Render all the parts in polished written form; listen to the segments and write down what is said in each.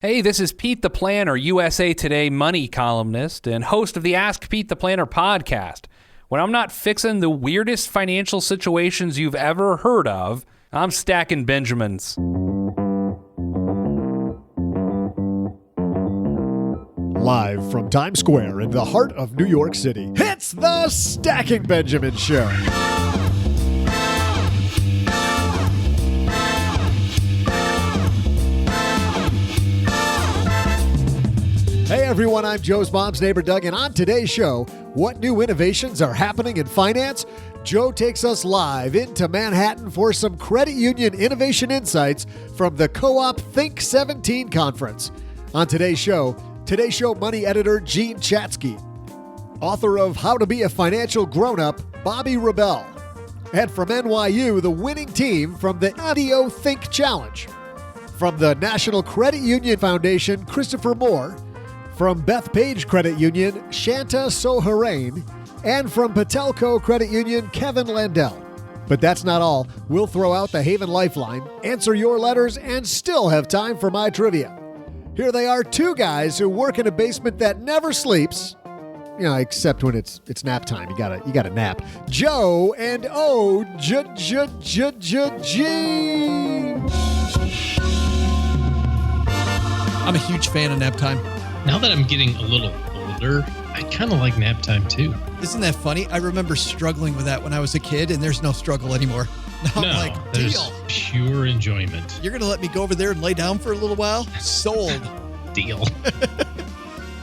Hey, this is Pete the Planner, USA Today money columnist and host of the Ask Pete the Planner podcast. When I'm not fixing the weirdest financial situations you've ever heard of, I'm stacking Benjamins. Live from Times Square in the heart of New York City, it's the Stacking Benjamin Show. Hey everyone, I'm Joe's mom's neighbor Doug, and on today's show, what new innovations are happening in finance? Joe takes us live into Manhattan for some credit union innovation insights from the Co-op Think 17 conference. On today's show money editor Gene Chatzky, author of How to Be a Financial Grown-Up, Bobby Rebell, and from NYU, the winning team from the Audio Think Challenge. From the National Credit Union Foundation, Christopher Moore. From Bethpage Credit Union, Shanta Soharain, and from Patelco Credit Union, Kevin Landell. But that's not all. We'll throw out the Haven Lifeline, answer your letters, and still have time for my trivia. Here they are, two guys who work in a basement that never sleeps, except when it's nap time. You gotta nap. Joe and G. I'm a huge fan of nap time. Now that I'm getting a little older, I kind of like nap time too. Isn't that funny? I remember struggling with that when I was a kid, and there's no struggle anymore. Now I'm like, there's deal. Pure enjoyment. You're going to let me go over there and lay down for a little while? Sold. Deal.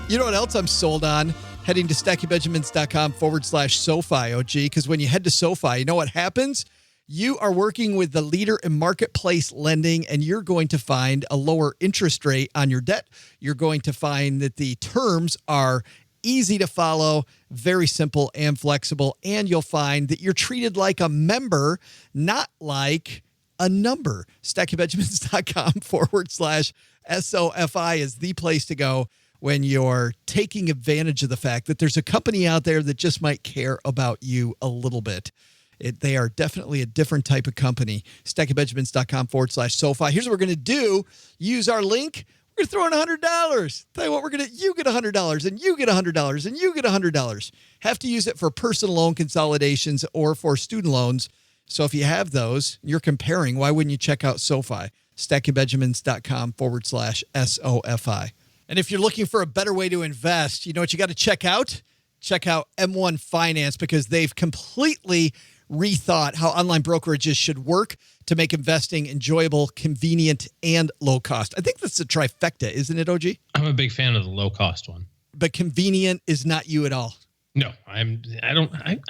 You know what else I'm sold on? Heading to stackybenjamins.com/SoFi, OG, because when you head to SoFi, you know what happens? You are working with the leader in marketplace lending, and you're going to find a lower interest rate on your debt. You're going to find that the terms are easy to follow, very simple and flexible, and you'll find that you're treated like a member, not like a number. stackybenjamins.com/SOFI is the place to go when you're taking advantage of the fact that there's a company out there that just might care about you a little bit. They are definitely a different type of company. stackybenjamins.com/SoFi. Here's what we're going to do. Use our link. We're going to throw in $100. Tell you what, you get $100, and you get $100, and you get $100. Have to use it for personal loan consolidations or for student loans. So if you have those, you're comparing, why wouldn't you check out SoFi? stackybenjamins.com/SOFI. And if you're looking for a better way to invest, you know what you got to check out? Check out M1 Finance, because they've completely rethought how online brokerages should work to make investing enjoyable, convenient, and low cost. I think that's a trifecta, isn't it, OG? I'm a big fan of the low cost one. But convenient is not you at all. No, I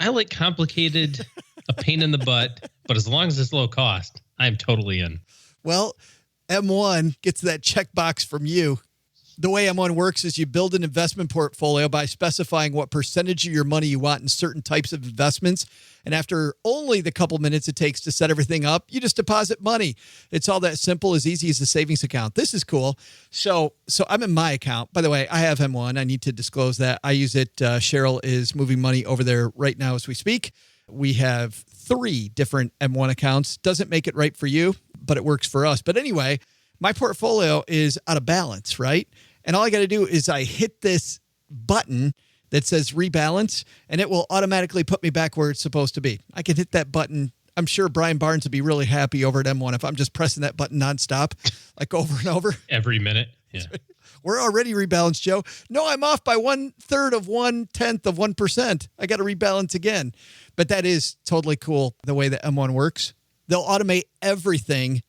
like complicated, a pain in the butt, but as long as it's low cost, I'm totally in. Well, M1 gets that checkbox from you. The way M1 works is you build an investment portfolio by specifying what percentage of your money you want in certain types of investments. And after only the couple minutes it takes to set everything up, you just deposit money. It's all that simple, as easy as a savings account. This is cool. So I'm in my account. By the way, I have M1. I need to disclose that. I use it. Cheryl is moving money over there right now as we speak. We have 3 different M1 accounts. Doesn't make it right for you, but it works for us. But anyway, my portfolio is out of balance, right? And all I got to do is I hit this button that says rebalance, and it will automatically put me back where it's supposed to be. I can hit that button. I'm sure Brian Barnes would be really happy over at M1 if I'm just pressing that button nonstop, like over and over. Every minute. Yeah. We're already rebalanced, Joe. No, I'm off by 1/3 of 1/10 of 1%. I got to rebalance again. But that is totally cool the way that M1 works. They'll automate everything,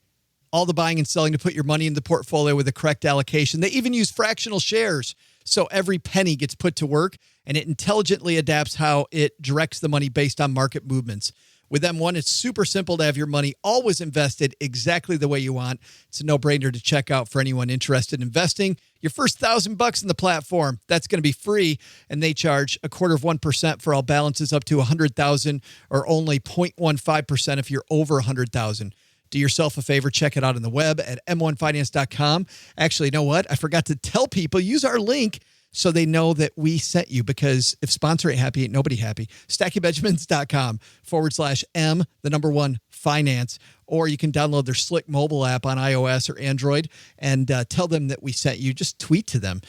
all the buying and selling, to put your money in the portfolio with the correct allocation. They even use fractional shares, so every penny gets put to work, and it intelligently adapts how it directs the money based on market movements. With M1, it's super simple to have your money always invested exactly the way you want. It's a no-brainer to check out for anyone interested in investing. Your first $1,000 in the platform, that's going to be free, and they charge 0.25% for all balances up to $100,000, or only 0.15% if you're over $100,000. Do yourself a favor, check it out on the web at m1finance.com. Actually, you know what? I forgot to tell people, use our link so they know that we sent you, because if sponsor ain't happy, ain't nobody happy. StackyBenjamins.com/M1finance, or you can download their slick mobile app on iOS or Android and tell them that we sent you. Just tweet to them,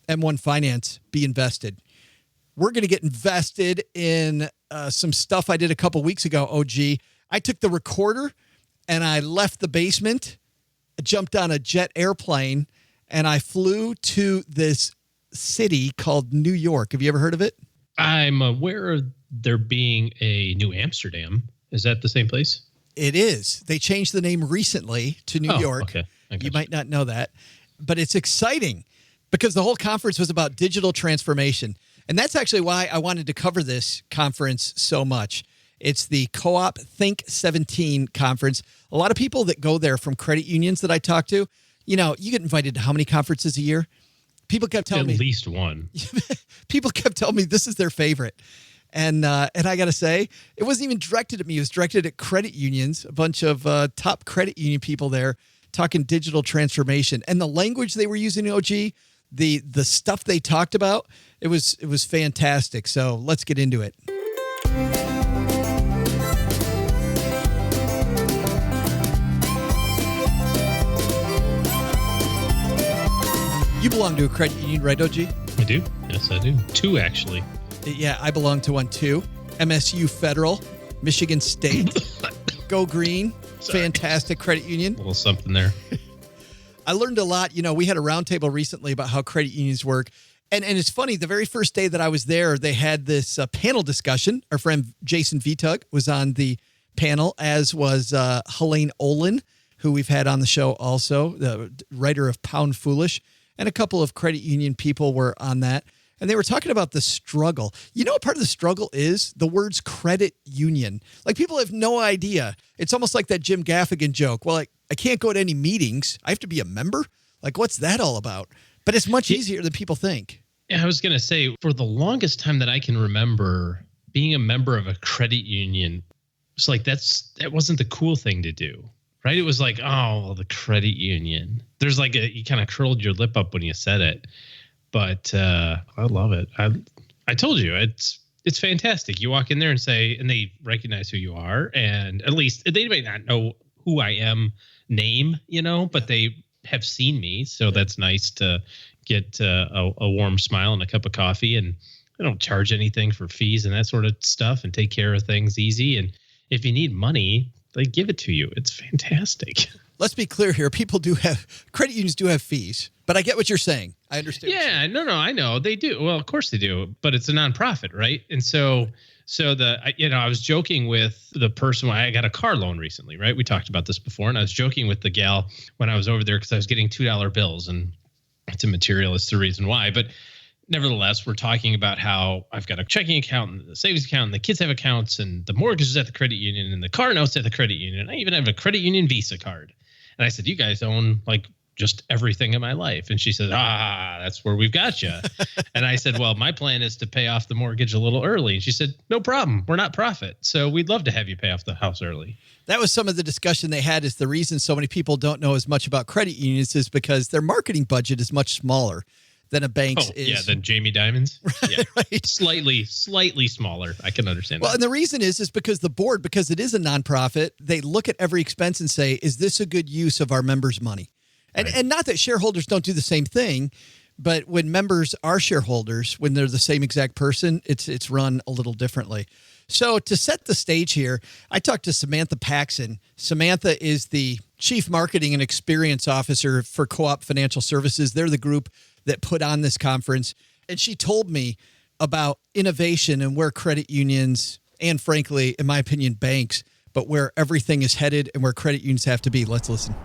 M1 Finance, be invested. We're going to get invested in some stuff I did a couple weeks ago, OG. I took the recorder and I left the basement, jumped on a jet airplane, and I flew to this city called New York. Have you ever heard of it? I'm aware of there being a New Amsterdam. Is that the same place? It is. They changed the name recently to New York. Okay. You might not know that, but it's exciting because the whole conference was about digital transformation. And that's actually why I wanted to cover this conference so much. It's the Co-op Think 17 conference. A lot of people that go there from credit unions that I talk to, you get invited to how many conferences a year? People kept telling me. At least one. People kept telling me this is their favorite. And I got to say, it wasn't even directed at me. It was directed at credit unions, a bunch of top credit union people there talking digital transformation. And the language they were using, OG, the stuff they talked about, it was fantastic. So let's get into it. You belong to a credit union, right, OG? I do. Yes, I do. 2, actually. Yeah, I belong to one too. MSU Federal, Michigan State, Go Green, Sorry. Fantastic credit union. A little something there. I learned a lot. We had a roundtable recently about how credit unions work. And it's funny, the very first day that I was there, they had this panel discussion. Our friend Jason Vitug was on the panel, as was Helene Olin, who we've had on the show also, the writer of Pound Foolish. And a couple of credit union people were on that. And they were talking about the struggle. You know what part of the struggle is? The words credit union. Like, people have no idea. It's almost like that Jim Gaffigan joke. Well, I can't go to any meetings. I have to be a member? Like, what's that all about? But it's much easier than people think. Yeah, I was going to say, for the longest time that I can remember, being a member of a credit union, it's like that wasn't the cool thing to do. Right? It was like, oh, well, the credit union. There's like you kind of curled your lip up when you said it, but I love it. I told you it's fantastic. You walk in there and they recognize who you are, and at least they may not know who I am, but they have seen me, so that's nice to get a warm smile and a cup of coffee, and I don't charge anything for fees and that sort of stuff, and take care of things easy. And if you need money, they give it to you. It's fantastic. Let's be clear here. Credit unions do have fees, but I get what you're saying. I understand. Yeah, no, I know they do. Well, of course they do, but it's a nonprofit, right? And so I was joking with the person. I got a car loan recently, right? We talked about this before, and I was joking with the gal when I was over there because I was getting $2 bills, and it's immaterial. It's the reason why, but nevertheless, we're talking about how I've got a checking account and the savings account, and the kids have accounts, and the mortgage is at the credit union, and the car note's at the credit union. And I even have a credit union Visa card. And I said, you guys own like just everything in my life. And she said, that's where we've got you. And I said, well, my plan is to pay off the mortgage a little early. And she said, no problem. We're not profit. So we'd love to have you pay off the house early. That was some of the discussion they had. Is the reason so many people don't know as much about credit unions is because their marketing budget is much smaller than a bank's is. Yeah, than Jamie Dimon's. Yeah. Right. Slightly smaller. I can understand Well, that. and the reason is because the board, because it is a nonprofit, they look at every expense and say, is this a good use of our members' money? And not that shareholders don't do the same thing, but when members are shareholders, when they're the same exact person, it's run a little differently. So to set the stage here, I talked to Samantha Paxson. Samantha is the Chief Marketing and Experience Officer for Co-op Financial Services. They're the group that put on this conference. And she told me about innovation and where credit unions and, frankly, in my opinion, banks, but where everything is headed and where credit unions have to be. Let's listen.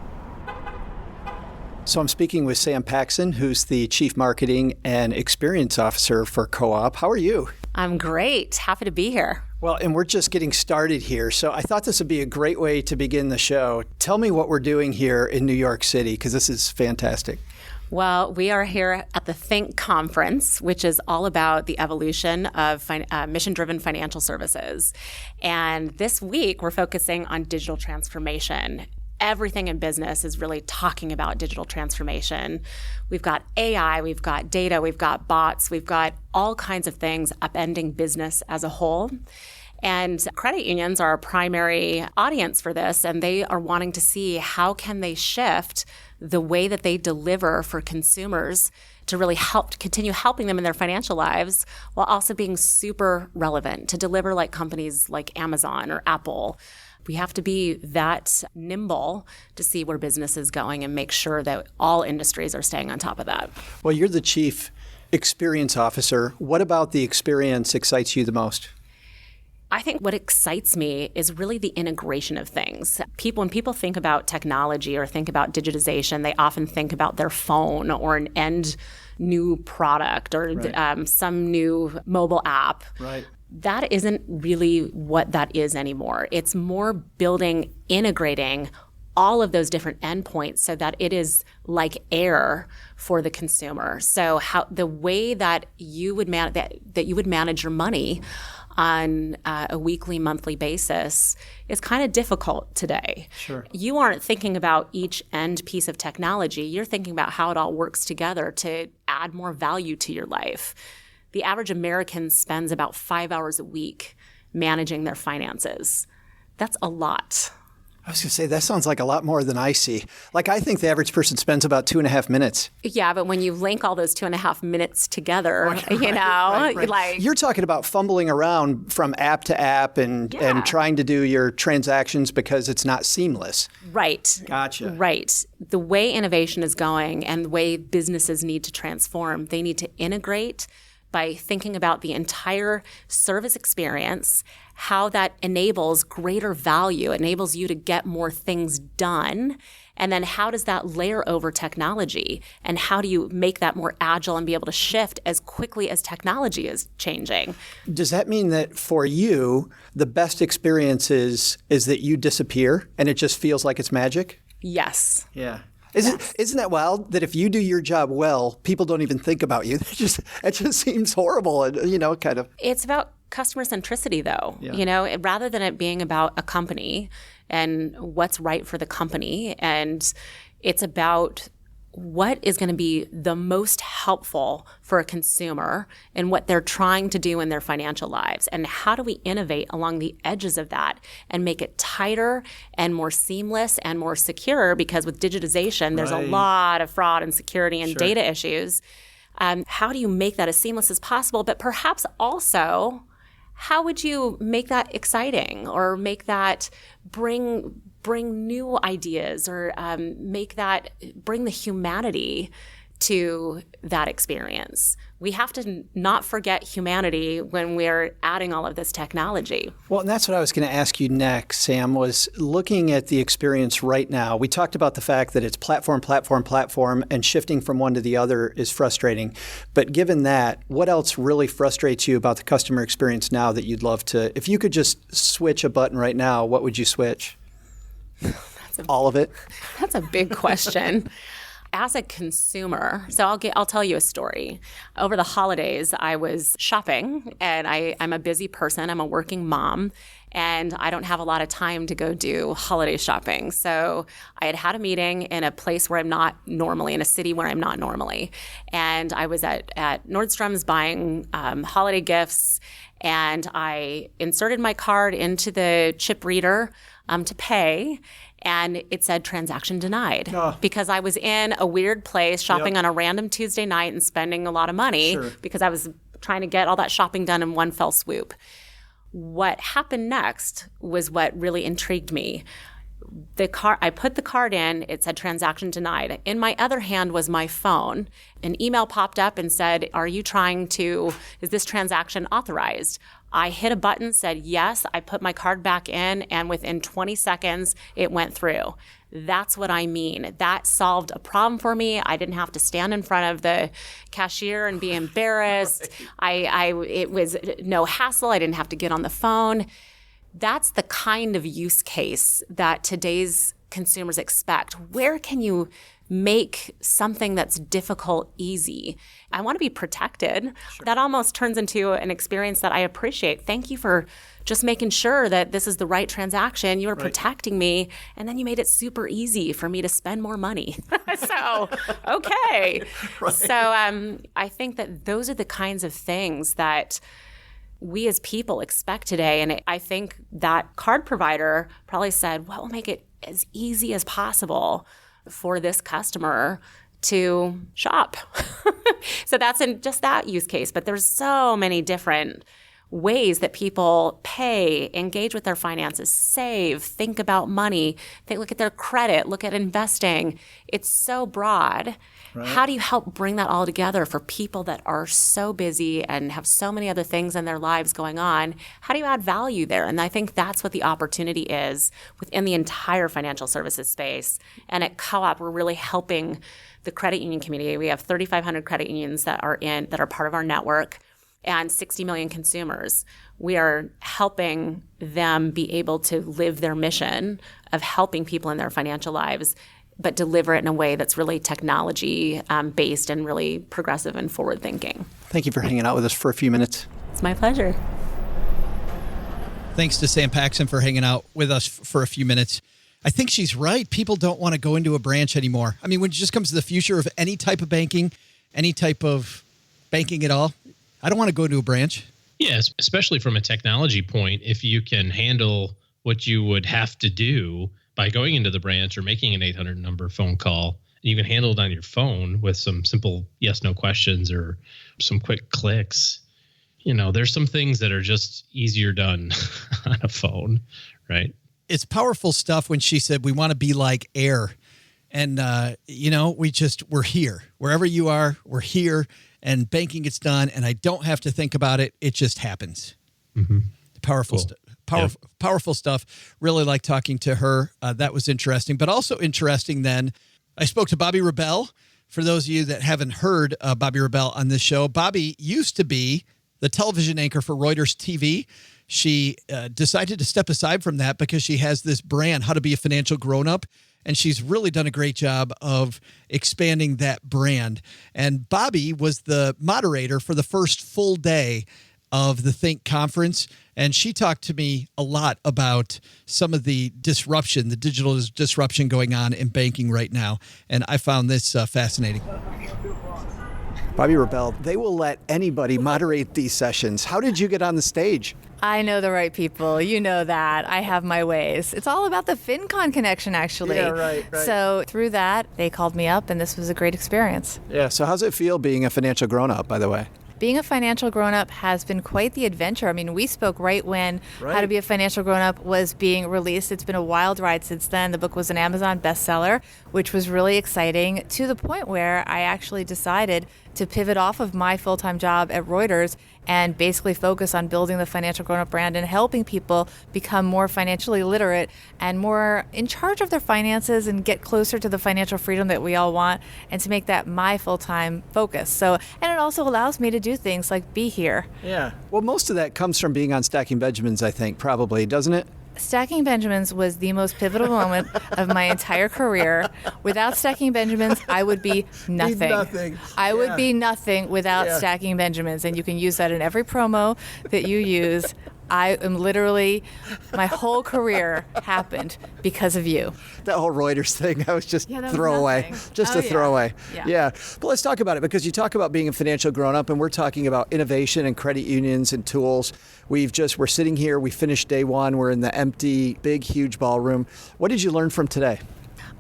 So I'm speaking with Sam Paxson, who's the Chief Marketing and Experience Officer for Co-op. How are you? I'm great. Happy to be here. Well, and we're just getting started here, so I thought this would be a great way to begin the show. Tell me what we're doing here in New York City, because this is fantastic. Well, we are here at the Think Conference, which is all about the evolution of mission-driven financial services. And this week, we're focusing on digital transformation. everything in business is really talking about digital transformation. We've got AI, we've got data, we've got bots, we've got all kinds of things upending business as a whole. And credit unions are our primary audience for this, and they are wanting to see how can they shift the way that they deliver for consumers to really continue helping them in their financial lives while also being super relevant to deliver like companies like Amazon or Apple. We have to be that nimble to see where business is going and make sure that all industries are staying on top of that. Well, you're the chief experience officer. What about the experience excites you the most? I think what excites me is really the integration of things. When people think about technology or think about digitization, they often think about their phone or an end new product or some new mobile app. Right. That isn't really what that is anymore. It's more integrating all of those different endpoints so that it is like air for the consumer. So how the way that you would manage your money on a weekly, monthly basis is kind of difficult today. Sure. You aren't thinking about each end piece of technology. You're thinking about how it all works together to add more value to your life. The average American spends about 5 hours a week managing their finances. That's a lot. I was going to say, that sounds like a lot more than I see. Like, I think the average person spends about 2.5 minutes. Yeah, but when you link all those 2.5 minutes together, Right. like You're talking about fumbling around from app to app and trying to do your transactions because it's not seamless. Right. Gotcha. Right. The way innovation is going and the way businesses need to transform, they need to integrate by thinking about the entire service experience, how that enables greater value, enables you to get more things done, and then how does that layer over technology, and how do you make that more agile and be able to shift as quickly as technology is changing? Does that mean that for you, the best experience is that you disappear and it just feels like it's magic? Yes. Yeah. Isn't that wild that if you do your job well, people don't even think about you? It just seems horrible, and kind of. It's about customer centricity, though. Yeah. Rather than it being about a company and what's right for the company, and it's about what is going to be the most helpful for a consumer and what they're trying to do in their financial lives. And how do we innovate along the edges of that and make it tighter and more seamless and more secure? Because with digitization, there's a lot of fraud and security and data issues. How do you make that as seamless as possible? But perhaps also, how would you make that exciting or make that bring new ideas or bring the humanity to that experience? We have to not forget humanity when we're adding all of this technology. Well, and that's what I was going to ask you next, Sam, was looking at the experience right now. We talked about the fact that it's platform, and shifting from one to the other is frustrating. But given that, what else really frustrates you about the customer experience now that you'd love to, if you could just switch a button right now, what would you switch? All of it? That's a big question. As a consumer, so I'll tell you a story. Over the holidays, I was shopping, and I'm a busy person. I'm a working mom, and I don't have a lot of time to go do holiday shopping. So I had a meeting in a place where I'm not normally, in a city where I'm not normally. And I was at Nordstrom's buying holiday gifts, and I inserted my card into the chip reader to pay, and it said transaction denied because I was in a weird place shopping on a random Tuesday night and spending a lot of money because I was trying to get all that shopping done in one fell swoop. What happened next was what really intrigued me. I put the card in, it said transaction denied. In my other hand was my phone. An email popped up and said, is this transaction authorized? I hit a button, said yes. I put my card back in, and within 20 seconds, it went through. That's what I mean. That solved a problem for me. I didn't have to stand in front of the cashier and be embarrassed. It was no hassle. I didn't have to get on the phone. That's the kind of use case that today's consumers expect. Where can you make something that's difficult easy. I want to be protected. Sure. That almost turns into an experience that I appreciate. Thank you for just making sure that this is the right transaction. You were protecting me, and then you made it super easy for me to spend more money. So, okay. So I think that those are the kinds of things that we as people expect today. And I think that card provider probably said, well, we'll make it as easy as possible for this customer to shop. So that's in just that use case. But there's so many different ways that people pay, engage with their finances, save, think about money, look at their credit, look at investing. It's so broad. Right. How do you help bring that all together for people that are so busy and have so many other things in their lives going on? How do you add value there? And I think that's what the opportunity is within the entire financial services space. And at Co-op, we're really helping the credit union community. We have 3,500 credit unions that are part of our network, and 60 million consumers. We are helping them be able to live their mission of helping people in their financial lives, but deliver it in a way that's really technology based and really progressive and forward thinking. Thank you for hanging out with us for a few minutes. It's my pleasure. Thanks to Sam Paxson for hanging out with us for a few minutes. I think she's right. People don't want to go into a branch anymore. I mean, when it just comes to the future of any type of banking, any type of banking at all, I don't want to go to a branch. Yes, especially from a technology point, if you can handle what you would have to do by going into the branch or making an 800 number phone call, and you can handle it on your phone with some simple yes/no questions or some quick clicks. There's some things that are just easier done on a phone, right? It's powerful stuff when she said, we want to be like air. And, we're here. Wherever you are, we're here. And banking gets done, and I don't have to think about it. It just happens. Mm-hmm. Powerful cool. Powerful stuff. Really like talking to her. That was interesting. But also interesting then, I spoke to Bobbi Rebell. For those of you that haven't heard Bobbi Rebell on this show, Bobbi used to be the television anchor for Reuters TV. She decided to step aside from that because she has this brand, How to Be a Financial Grown-Up. And she's really done a great job of expanding that brand. And Bobbi was the moderator for the first full day of the Think conference. And she talked to me a lot about some of the disruption, the digital disruption going on in banking right now. And I found this fascinating. Bobbi Rebell, they will let anybody moderate these sessions. How did you get on the stage? I know the right people. You know that. I have my ways. It's all about the FinCon connection, actually. Yeah, right. So through that, they called me up, and this was a great experience. Yeah, so how's it feel being a financial grown-up, by the way? Being a financial grown-up has been quite the adventure. I mean, we spoke right when How to Be a Financial Grown-Up was being released. It's been a wild ride since then. The book was an Amazon bestseller, which was really exciting, to the point where I actually decided to pivot off of my full-time job at Reuters and basically focus on building the financial grown-up brand and helping people become more financially literate and more in charge of their finances and get closer to the financial freedom that we all want, and to make that my full-time focus. So, and it also allows me to do things like be here. Yeah. Well, most of that comes from being on Stacking Benjamins, I think, probably, doesn't it? Stacking Benjamins was the most pivotal moment of my entire career. Without Stacking Benjamins, I would be nothing. I would be nothing without Stacking Benjamins. And you can use that in every promo that you use. I am literally, my whole career happened because of you. That whole Reuters thing, I was just throwaway. Just a throwaway. Yeah. But let's talk about it, because you talk about being a financial grown-up, and we're talking about innovation and credit unions and tools. We're sitting here, we finished day one, we're in the empty, big, huge ballroom. What did you learn from today?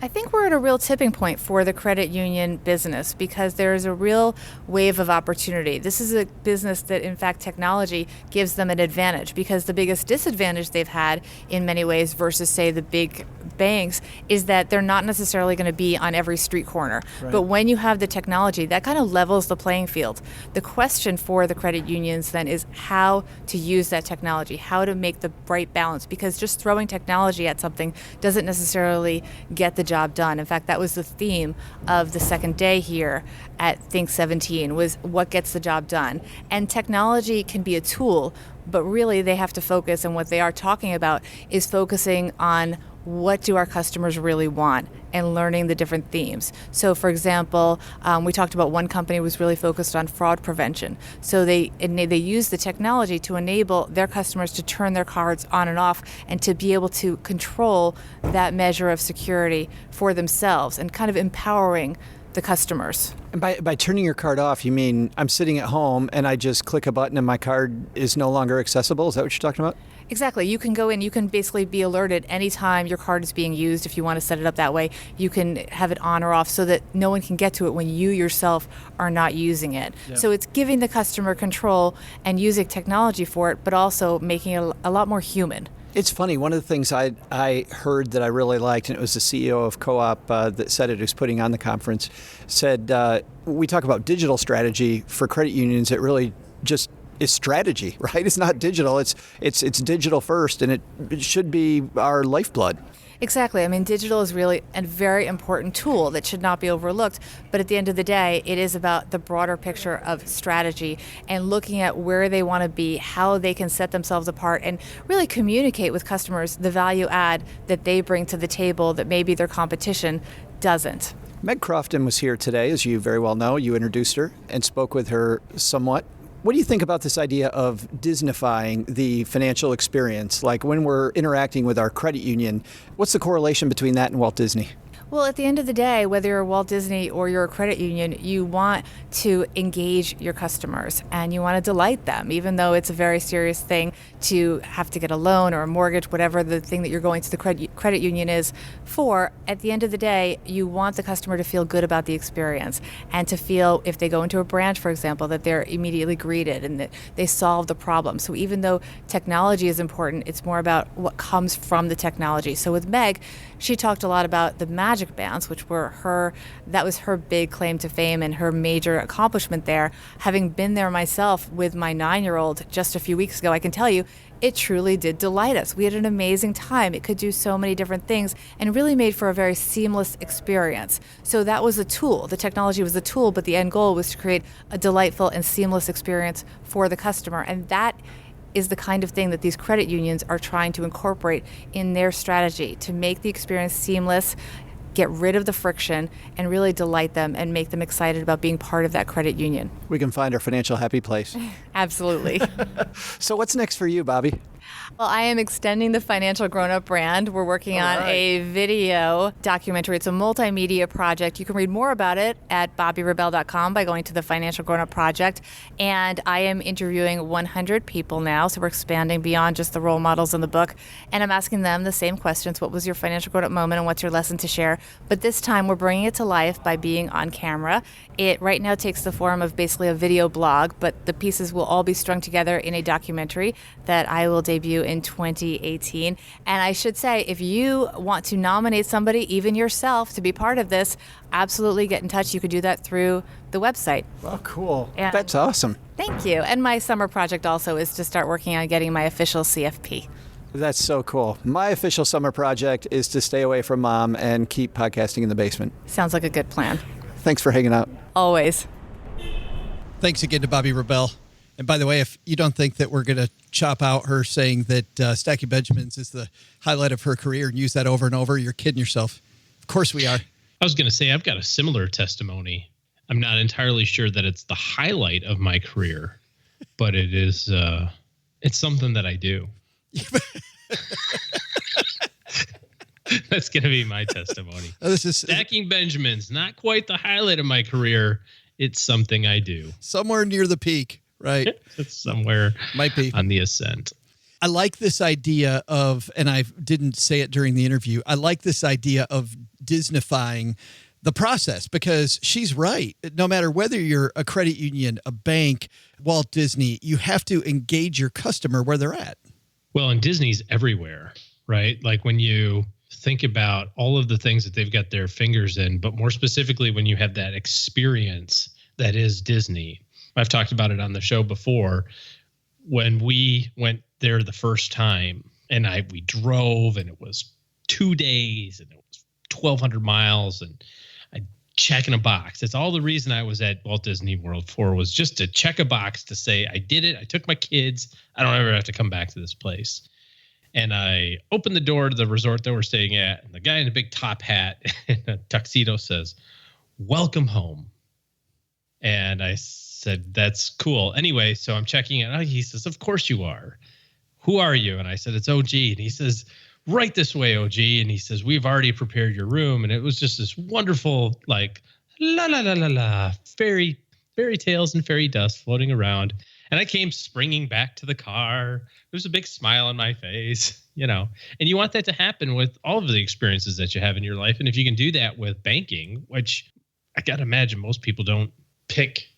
I think we're at a real tipping point for the credit union business, because there is a real wave of opportunity. This is a business that, in fact, technology gives them an advantage, because the biggest disadvantage they've had in many ways versus, say, the big banks is that they're not necessarily going to be on every street corner. Right. But when you have the technology, that kind of levels the playing field. The question for the credit unions then is how to use that technology, how to make the right balance, because just throwing technology at something doesn't necessarily get the job done. In fact, that was the theme of the second day here at Think 17, was what gets the job done. And technology can be a tool, but really they have to focus, and what they are talking about is focusing on what do our customers really want and learning the different themes. So for example, we talked about one company was really focused on fraud prevention. So they use the technology to enable their customers to turn their cards on and off and to be able to control that measure of security for themselves and kind of empowering the customers. And by turning your card off, you mean I'm sitting at home and I just click a button and my card is no longer accessible? Is that what you're talking about? Exactly. You can go in, you can basically be alerted anytime your card is being used. If you want to set it up that way, you can have it on or off so that no one can get to it when you yourself are not using it. Yeah. So it's giving the customer control and using technology for it, but also making it a lot more human. It's funny. One of the things I heard that I really liked, and it was the CEO of Co-op that said it, who's putting on the conference, said, we talk about digital strategy for credit unions. It really just is strategy, right? It's not digital. It's digital first, and it should be our lifeblood. Exactly. I mean, digital is really a very important tool that should not be overlooked. But at the end of the day, it is about the broader picture of strategy and looking at where they want to be, how they can set themselves apart, and really communicate with customers the value add that they bring to the table that maybe their competition doesn't. Meg Crofton was here today, as you very well know. You introduced her and spoke with her somewhat. What do you think about this idea of Disneyfying the financial experience? Like when we're interacting with our credit union, what's the correlation between that and Walt Disney? Well, at the end of the day, whether you're Walt Disney or you're a credit union, you want to engage your customers and you want to delight them, even though it's a very serious thing to have to get a loan or a mortgage, whatever the thing that you're going to the credit union is for. At the end of the day, you want the customer to feel good about the experience and to feel, if they go into a branch, for example, that they're immediately greeted and that they solve the problem. So even though technology is important, it's more about what comes from the technology. So with Meg, she talked a lot about the magic bands, which were that was her big claim to fame and her major accomplishment there. Having been there myself with my 9-year-old just a few weeks ago, I can tell you, it truly did delight us. We had an amazing time. It could do so many different things and really made for a very seamless experience. So that was a tool. The technology was a tool, but the end goal was to create a delightful and seamless experience for the customer. And that is the kind of thing that these credit unions are trying to incorporate in their strategy to make the experience seamless, get rid of the friction, and really delight them and make them excited about being part of that credit union. We can find our financial happy place. Absolutely. So what's next for you, Bobby? Well, I am extending the Financial Grown-Up brand. We're working on a video documentary. It's a multimedia project. You can read more about it at bobbyrebell.com by going to the Financial Grown-Up Project. And I am interviewing 100 people now, so we're expanding beyond just the role models in the book. And I'm asking them the same questions. What was your financial grown-up moment and what's your lesson to share? But this time we're bringing it to life by being on camera. It right now takes the form of basically a video blog, but the pieces will all be strung together in a documentary that I will debut in 2018. And I should say, if you want to nominate somebody, even yourself, to be part of this, absolutely get in touch. You could do that through the website. Oh, cool. And that's awesome. Thank you. And my summer project also is to start working on getting my official CFP. That's so cool. My official summer project is to stay away from Mom and keep podcasting in the basement. Sounds like a good plan. Thanks for hanging out. Always. Thanks again to Bobby Rebell. And by the way, if you don't think that we're going to chop out her saying that Stacking Benjamins is the highlight of her career and use that over and over, you're kidding yourself. Of course we are. I was going to say, I've got a similar testimony. I'm not entirely sure that it's the highlight of my career, but it is, it's something that I do. That's going to be my testimony. This is Stacking Benjamins, not quite the highlight of my career. It's something I do. Somewhere near the peak, right? It's somewhere might be on the ascent. I like this idea of, and I didn't say it during the interview, I like this idea of Disneyfying the process, because she's right. No matter whether you're a credit union, a bank, Walt Disney, you have to engage your customer where they're at. Well, and Disney's everywhere, right? Like when you think about all of the things that they've got their fingers in, but more specifically, when you have that experience that is Disney. I've talked about it on the show before. When we went there the first time and we drove, and it was 2 days and it was 1,200 miles, and I check in a box. That's all the reason I was at Walt Disney World for, was just to check a box to say I did it. I took my kids. I don't ever have to come back to this place. And I opened the door to the resort that we're staying at. And the guy in a big top hat and a tuxedo says, "Welcome home." And I said, "That's cool." Anyway, so I'm checking it out. He says, "Of course you are. Who are you?" And I said, "It's OG." And he says, "Right this way, OG." And he says, "We've already prepared your room." And it was just this wonderful, like, la la la la la, fairy tales and fairy dust floating around. And I came springing back to the car. There's a big smile on my face, And you want that to happen with all of the experiences that you have in your life. And if you can do that with banking, which I got to imagine most people don't pick,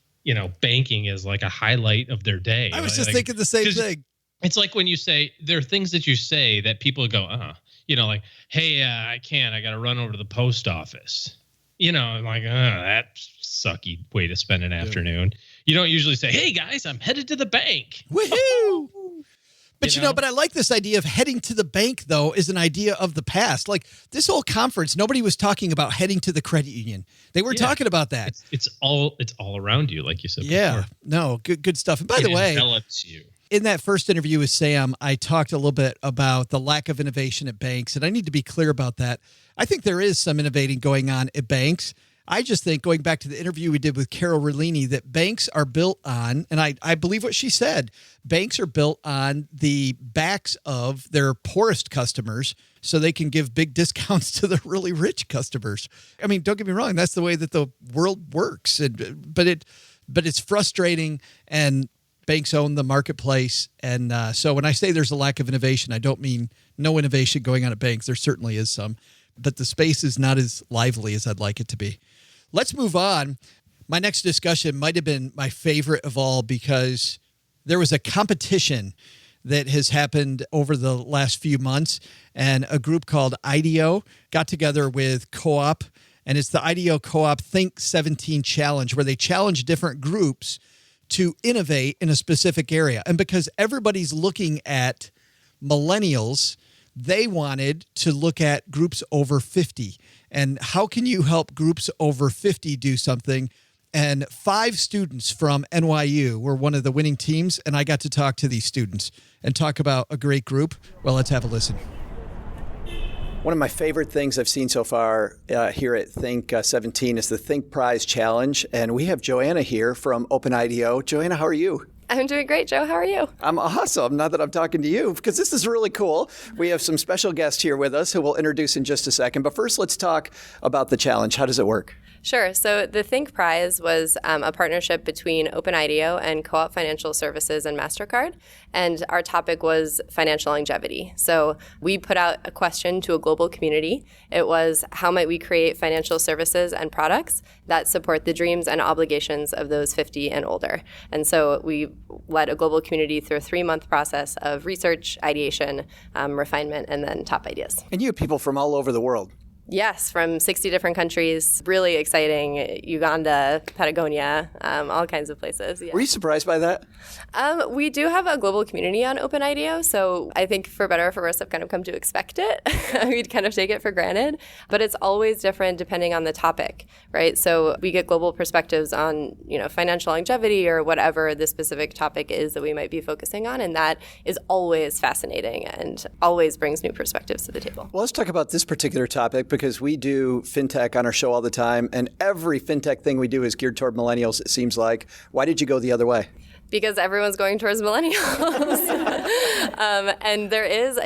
banking as like a highlight of their day. I was just thinking the same thing. It's like when you say, there are things that you say that people go, like, "Hey, I got to run over to the post office." I'm like, that sucky way to spend an afternoon. You don't usually say, "Hey guys, I'm headed to the bank." Woohoo! But but I like this idea of heading to the bank, though, is an idea of the past. Like this whole conference, nobody was talking about heading to the credit union. They were talking about that. It's all around you, like you said before. Yeah, no, good stuff. And by the way, it envelops you. In that first interview with Sam, I talked a little bit about the lack of innovation at banks, and I need to be clear about that. I think there is some innovating going on at banks. I just think, going back to the interview we did with Carol Rellini, that banks are built on, and I believe what she said, banks are built on the backs of their poorest customers so they can give big discounts to the really rich customers. I mean, don't get me wrong, that's the way that the world works. But it's frustrating, and banks own the marketplace. And so when I say there's a lack of innovation, I don't mean no innovation going on at banks. There certainly is some, but the space is not as lively as I'd like it to be. Let's move on. My next discussion might have been my favorite of all because there was a competition that has happened over the last few months, and a group called IDEO got together with Co-op, and it's the IDEO Co-op Think 17 Challenge, where they challenge different groups to innovate in a specific area. And because everybody's looking at millennials, they wanted to look at groups over 50. And how can you help groups over 50 do something? And 5 students from NYU were one of the winning teams, and I got to talk to these students and talk about a great group. Well, let's have a listen. One of my favorite things I've seen so far here at Think 17 is the Think Prize Challenge. And we have Joanna here from OpenIDEO. Joanna, how are you? I'm doing great, Joe. How are you? I'm awesome. Now that I'm talking to you, because this is really cool. We have some special guests here with us who we'll introduce in just a second. But first, let's talk about the challenge. How does it work? Sure. So the Think Prize was a partnership between OpenIDEO and Co-op Financial Services and MasterCard. And our topic was financial longevity. So we put out a question to a global community. It was, how might we create financial services and products that support the dreams and obligations of those 50 and older? And so we led a global community through a 3-month process of research, ideation, refinement, and then top ideas. And you have people from all over the world. Yes, from 60 different countries. Really exciting. Uganda, Patagonia, all kinds of places. Yeah. Were you surprised by that? We do have a global community on OpenIDEO, so I think for better or for worse, I've kind of come to expect it. We'd kind of take it for granted, but it's always different depending on the topic, right? So we get global perspectives on, financial longevity or whatever the specific topic is that we might be focusing on, and that is always fascinating and always brings new perspectives to the table. Well, let's talk about this particular topic, because we do fintech on our show all the time, and every fintech thing we do is geared toward millennials, it seems like. Why did you go the other way? Because everyone's going towards millennials. And there is,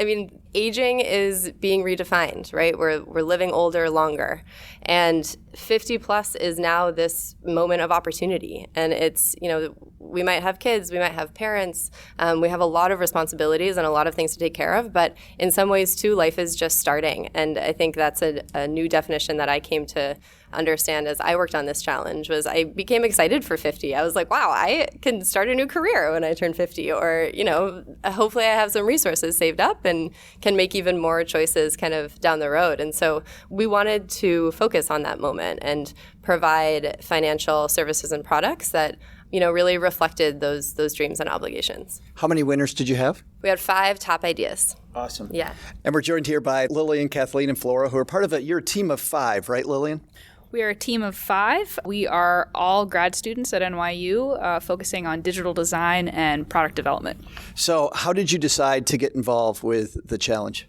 aging is being redefined, right? We're living older longer. And 50 plus is now this moment of opportunity. And it's, we might have kids, we might have parents, we have a lot of responsibilities and a lot of things to take care of. But in some ways, too, life is just starting. And I think that's a new definition that I came to understand as I worked on this challenge. Was I became excited for 50. I was like, wow, I can start a new career when I turn 50, or, hopefully I have some resources saved up and can make even more choices kind of down the road. And so we wanted to focus on that moment and provide financial services and products that, really reflected those dreams and obligations. How many winners did you have? We had 5 top ideas. Awesome. Yeah. And we're joined here by Lillian, Kathleen, and Flora, who are part of your team of 5, right, Lillian? We are a team of 5. We are all grad students at NYU, focusing on digital design and product development. So how did you decide to get involved with the challenge?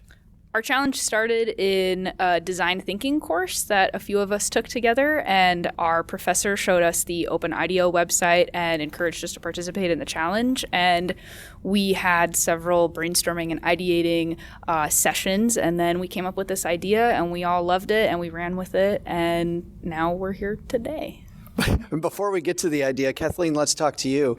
Our challenge started in a design thinking course that a few of us took together, and our professor showed us the Open IDEO website and encouraged us to participate in the challenge. And we had several brainstorming and ideating sessions, and then we came up with this idea, and we all loved it, and we ran with it, and now we're here today. Before we get to the idea, Kathleen, let's talk to you.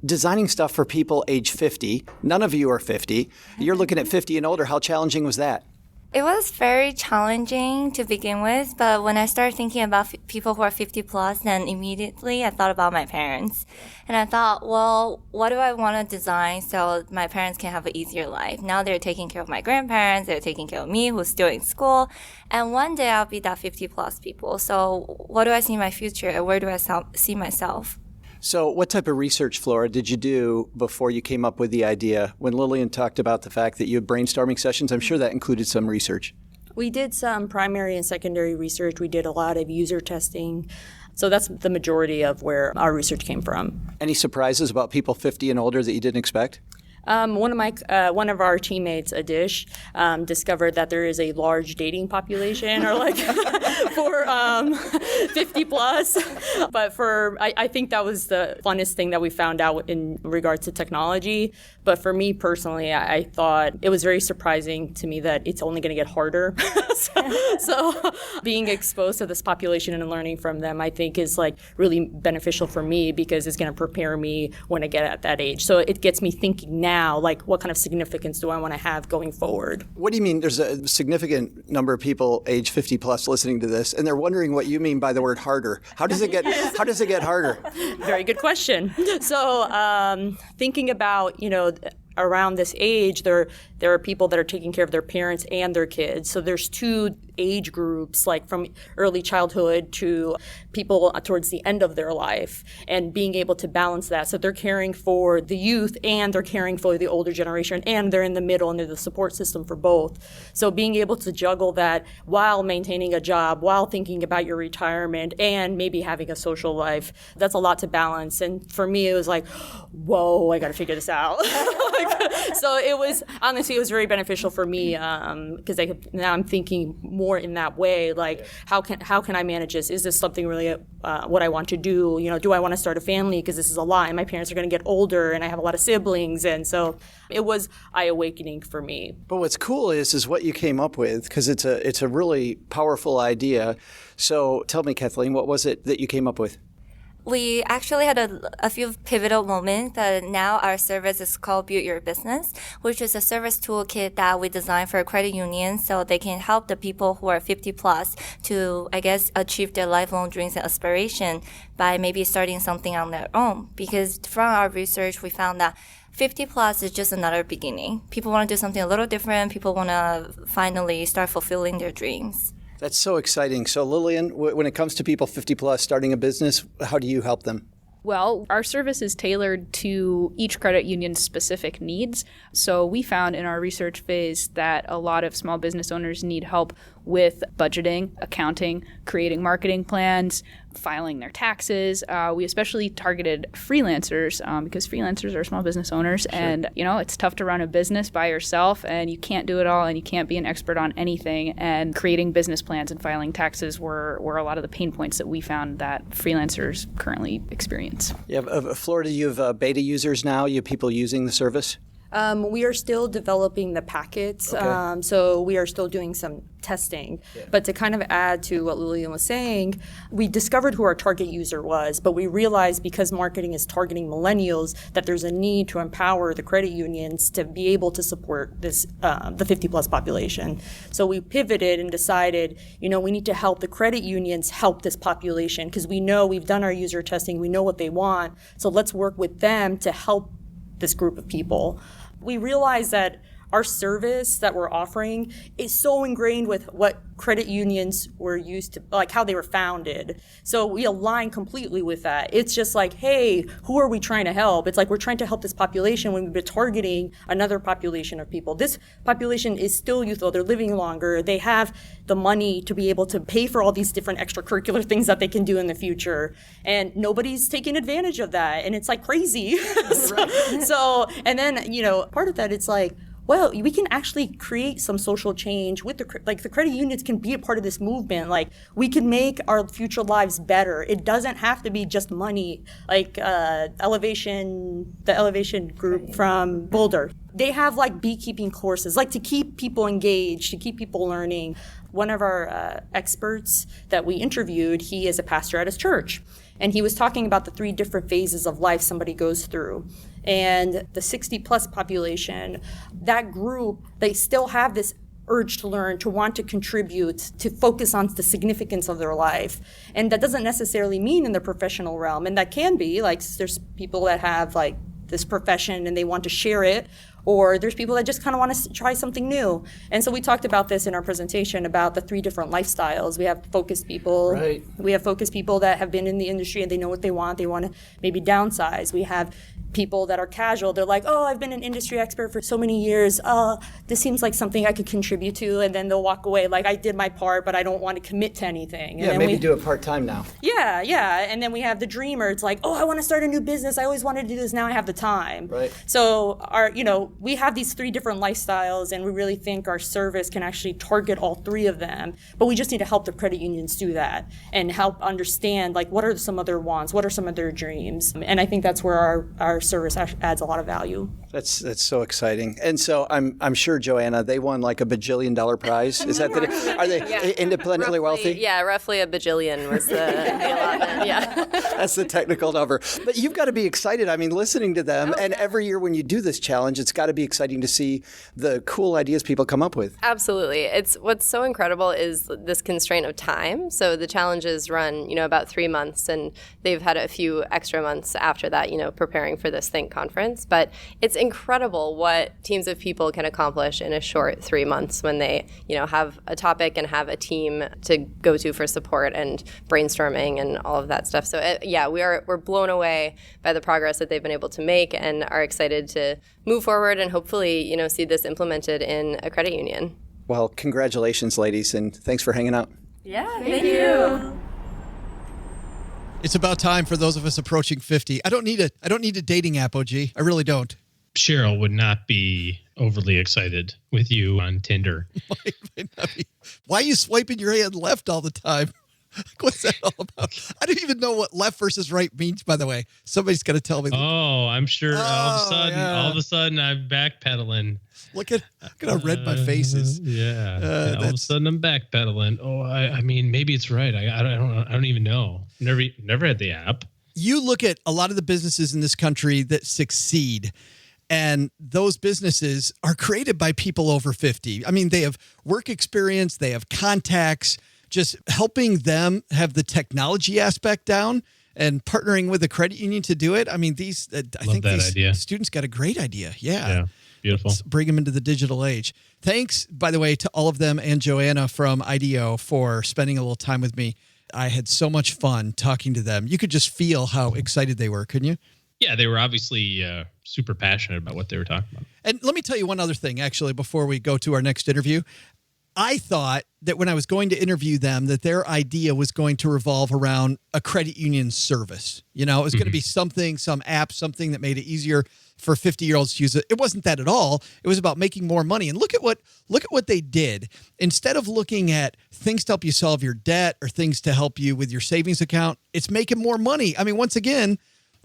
Designing stuff for people age 50. None of you are 50. You're looking at 50 and older. How challenging was that? It was very challenging to begin with, but when I started thinking about people who are 50 plus, then immediately I thought about my parents. And I thought, well, what do I want to design so my parents can have an easier life? Now they're taking care of my grandparents, they're taking care of me who's still in school, and one day I'll be that 50 plus people. So what do I see in my future, and where do I see myself? So what type of research, Flora, did you do before you came up with the idea? When Lillian talked about the fact that you had brainstorming sessions, I'm sure that included some research. We did some primary and secondary research. We did a lot of user testing. So that's the majority of where our research came from. Any surprises about people 50 and older that you didn't expect? One of our teammates, Adish, discovered that there is a large dating population, or like for 50 plus. But I think that was the funnest thing that we found out in regards to technology. But for me personally, I thought it was very surprising to me that it's only going to get harder. so being exposed to this population and learning from them, I think is like really beneficial for me, because it's going to prepare me when I get at that age. So it gets me thinking now, like, what kind of significance do I want to have going forward? What do you mean there's a significant number of people age 50 plus listening to this, and they're wondering what you mean by the word harder? How does it get harder? Very good question. So thinking about, around this age, there are people that are taking care of their parents and their kids. So there's 2 age groups, like from early childhood to people towards the end of their life, and being able to balance that. So they're caring for the youth and they're caring for the older generation, and they're in the middle and they're the support system for both. So being able to juggle that while maintaining a job, while thinking about your retirement, and maybe having a social life, that's a lot to balance. And for me, it was like, whoa, I got to figure this out. So it was very beneficial for me, because now I'm thinking more in that way, like how can I manage this? Is this something really what I want to do? Do I want to start a family, because this is a lot, and my parents are going to get older, and I have a lot of siblings, and so it was eye-awakening for me. But what's cool is what you came up with, because it's a really powerful idea. So tell me, Kathleen, what was it that you came up with? We actually had a few pivotal moments that now our service is called Build Your Business, which is a service toolkit that we designed for credit unions so they can help the people who are 50 plus to, achieve their lifelong dreams and aspiration by maybe starting something on their own. Because from our research, we found that 50 plus is just another beginning. People want to do something a little different. People want to finally start fulfilling their dreams. That's so exciting. So Lillian, when it comes to people 50 plus starting a business, how do you help them? Well, our service is tailored to each credit union's specific needs. So we found in our research phase that a lot of small business owners need help with budgeting, accounting, creating marketing plans, filing their taxes. We especially targeted freelancers because freelancers are small business owners. Sure. And, it's tough to run a business by yourself, and you can't do it all, and you can't be an expert on anything. And creating business plans and filing taxes were a lot of the pain points that we found that freelancers currently experience. Yeah, Florida, you have beta users now. You have people using the service? We are still developing the packets, Okay. So we are still doing some testing. Yeah. But to kind of add to what Lillian was saying, we discovered who our target user was, but we realized because marketing is targeting millennials that there's a need to empower the credit unions to be able to support this the 50 plus population. So we pivoted and decided, we need to help the credit unions help this population, because we know we've done our user testing, we know what they want, so let's work with them to help this group of people. We realized that our service that we're offering is so ingrained with what credit unions were used to, like how they were founded. So we align completely with that. It's just like, hey, who are we trying to help? It's like we're trying to help this population when we've been targeting another population of people. This population is still youthful. They're living longer. They have the money to be able to pay for all these different extracurricular things that they can do in the future. And nobody's taking advantage of that. And it's like crazy. so, and then, you know, part of that, it's like, well, we can actually create some social change with the credit unions can be a part of this movement. Like, we can make our future lives better. It doesn't have to be just money. Like the Elevation group from Boulder, they have like beekeeping courses, like to keep people engaged, to keep people learning. One of our experts that we interviewed, he is a pastor at his church. And he was talking about the 3 different phases of life somebody goes through. And the 60 plus population, that group, they still have this urge to learn, to want to contribute, to focus on the significance of their life. And that doesn't necessarily mean in the professional realm. And that can be, like, there's people that have like this profession and they want to share it, or there's people that just kind of want to try something new. And so we talked about this in our presentation about the 3 different lifestyles. We have focused people. Right. We have focused people that have been in the industry and they know what they want. They want to maybe downsize. We have people that are casual. They're like, oh, I've been an industry expert for so many years. This seems like something I could contribute to. And then they'll walk away like, I did my part, but I don't want to commit to anything. And yeah, maybe do it part-time now. Yeah, yeah. And then we have the dreamer. It's like, oh, I want to start a new business. I always wanted to do this. Now I have the time. Right. So we have these 3 different lifestyles, and we really think our service can actually target all 3 of them. But we just need to help the credit unions do that and help understand, like, what are some of their wants? What are some of their dreams? And I think that's where our service adds a lot of value. That's so exciting. And so I'm sure, Joanna, they won like a bajillion-dollar prize. Is that are they independently wealthy? Yeah, roughly a bajillion was the allotment. Yeah. That's the technical number. But you've got to be excited. I mean, listening to them, and every year when you do this challenge, it's got to be exciting to see the cool ideas people come up with. Absolutely. It's what's so incredible is this constraint of time. So the challenges run, about 3 months, and they've had a few extra months after that, preparing for this Think conference. But it's incredible what teams of people can accomplish in a short 3 months when they, have a topic and have a team to go to for support and brainstorming and all of that stuff. So we're blown away by the progress that they've been able to make and are excited to move forward and hopefully, see this implemented in a credit union. Well, congratulations, ladies, and thanks for hanging out. Yeah, thank you. It's about time for those of us approaching 50. I don't need a dating app, OG. I really don't. Cheryl would not be overly excited with you on Tinder. Why are you swiping your hand left all the time? What's that all about? I don't even know what left versus right means, by the way. Somebody's got to tell me. Oh, I'm sure all of a sudden I'm backpedaling. Look at how red my face is. Yeah. All of a sudden I'm backpedaling. Oh, I mean, maybe it's right. I don't even know. Never had the app. You look at a lot of the businesses in this country that succeed, and those businesses are created by people over 50. I mean, they have work experience, they have contacts, just helping them have the technology aspect down and partnering with a credit union to do it. I mean, these students got a great idea. Yeah. Beautiful. Let's bring them into the digital age. Thanks, by the way, to all of them and Joanna from IDEO for spending a little time with me. I had so much fun talking to them. You could just feel how excited they were, couldn't you? Yeah, they were obviously super passionate about what they were talking about. And let me tell you one other thing, actually, before we go to our next interview. I thought that when I was going to interview them, that their idea was going to revolve around a credit union service. It was going to be some app, something that made it easier for 50-year-olds to use it. It wasn't that at all. It was about making more money. And look at what they did. Instead of looking at things to help you solve your debt or things to help you with your savings account, it's making more money. I mean, once again,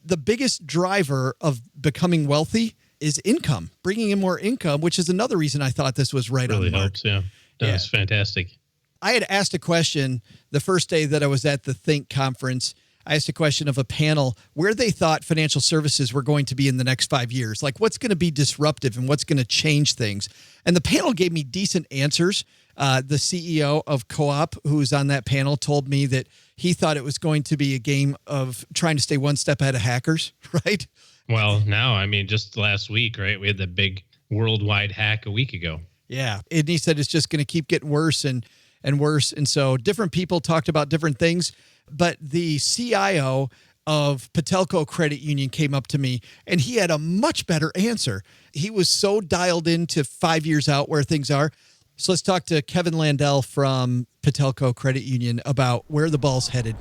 the biggest driver of becoming wealthy is income, bringing in more income, which is another reason I thought this was right on the mark. Really helps, yeah. That's fantastic. I had asked a question the first day that I was at the Think conference. I asked a question of a panel where they thought financial services were going to be in the next 5 years. Like, what's going to be disruptive and what's going to change things? And the panel gave me decent answers. The CEO of Co-op, who's on that panel, told me that he thought it was going to be a game of trying to stay one step ahead of hackers, right? Well, now, I mean, just last week, right, we had the big worldwide hack a week ago. Yeah. And he said it's just going to keep getting worse and worse. And so different people talked about different things, but the CIO of Patelco Credit Union came up to me and he had a much better answer. He was so dialed into 5 years out where things are. So let's talk to Kevin Landell from Patelco Credit Union about where the ball's headed.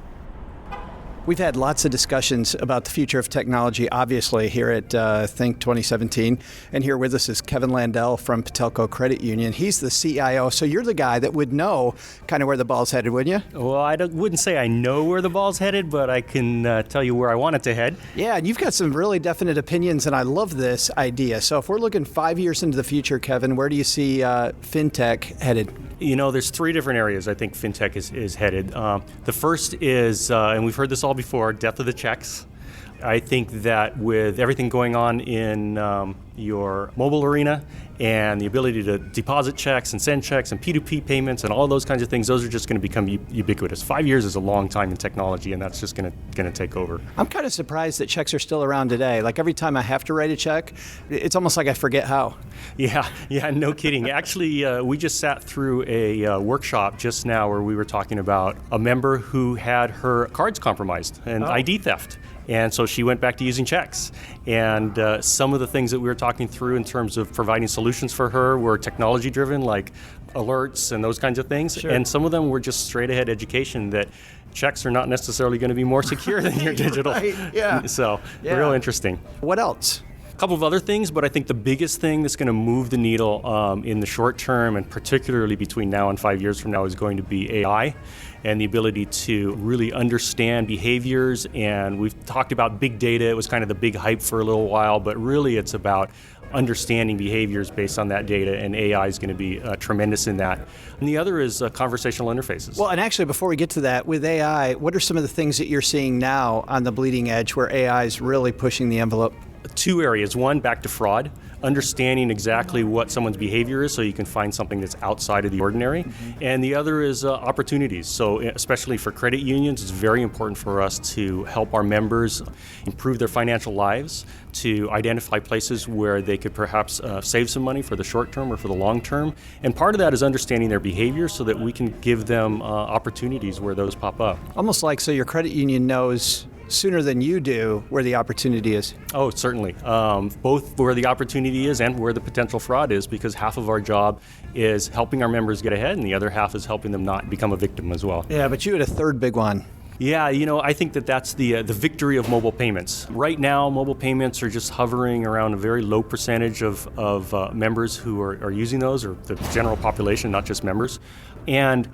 We've had lots of discussions about the future of technology, obviously, here at Think 2017. And here with us is Kevin Landell from Patelco Credit Union. He's the CIO, so you're the guy that would know kind of where the ball's headed, wouldn't you? Well, I wouldn't say I know where the ball's headed, but I can tell you where I want it to head. Yeah, and you've got some really definite opinions, and I love this idea. So if we're looking 5 years into the future, Kevin, where do you see fintech headed? You know, there's three different areas I think fintech is headed. The first is, and we've heard this all before, death of the checks. I think that with everything going on in your mobile arena and the ability to deposit checks and send checks and P2P payments and all those kinds of things, those are just going to become ubiquitous. 5 years is a long time in technology, and that's just going to take over. I'm kind of surprised that checks are still around today. Like every time I have to write a check, it's almost like I forget how. Yeah, no kidding. Actually, we just sat through a workshop just now where we were talking about a member who had her cards compromised and ID theft. And so she went back to using checks. And some of the things that we were talking through in terms of providing solutions for her were technology driven, like alerts and those kinds of things. Sure. And some of them were just straight ahead education that checks are not necessarily going to be more secure than your digital. Right, yeah. So real interesting. What else? A couple of other things, but I think the biggest thing that's going to move the needle in the short term, and particularly between now and 5 years from now, is going to be AI and the ability to really understand behaviors. And we've talked about big data. It was kind of the big hype for a little while, but really it's about understanding behaviors based on that data, and AI is going to be tremendous in that. And the other is conversational interfaces. Well, and actually, before we get to that, with AI, what are some of the things that you're seeing now on the bleeding edge where AI is really pushing the envelope? Two areas. One, back to fraud, understanding exactly what someone's behavior is so you can find something that's outside of the ordinary. Mm-hmm. And the other is opportunities. So especially for credit unions, it's very important for us to help our members improve their financial lives, to identify places where they could perhaps save some money for the short term or for the long term. And part of that is understanding their behavior so that we can give them opportunities where those pop up. Almost like so your credit union knows sooner than you do where the opportunity is. Oh, certainly. Both where the opportunity is and where the potential fraud is, because half of our job is helping our members get ahead and the other half is helping them not become a victim as well. Yeah, but you had a third big one. Yeah, you know, I think that's the victory of mobile payments. Right now, mobile payments are just hovering around a very low percentage of members who are using those, or the general population, not just members. And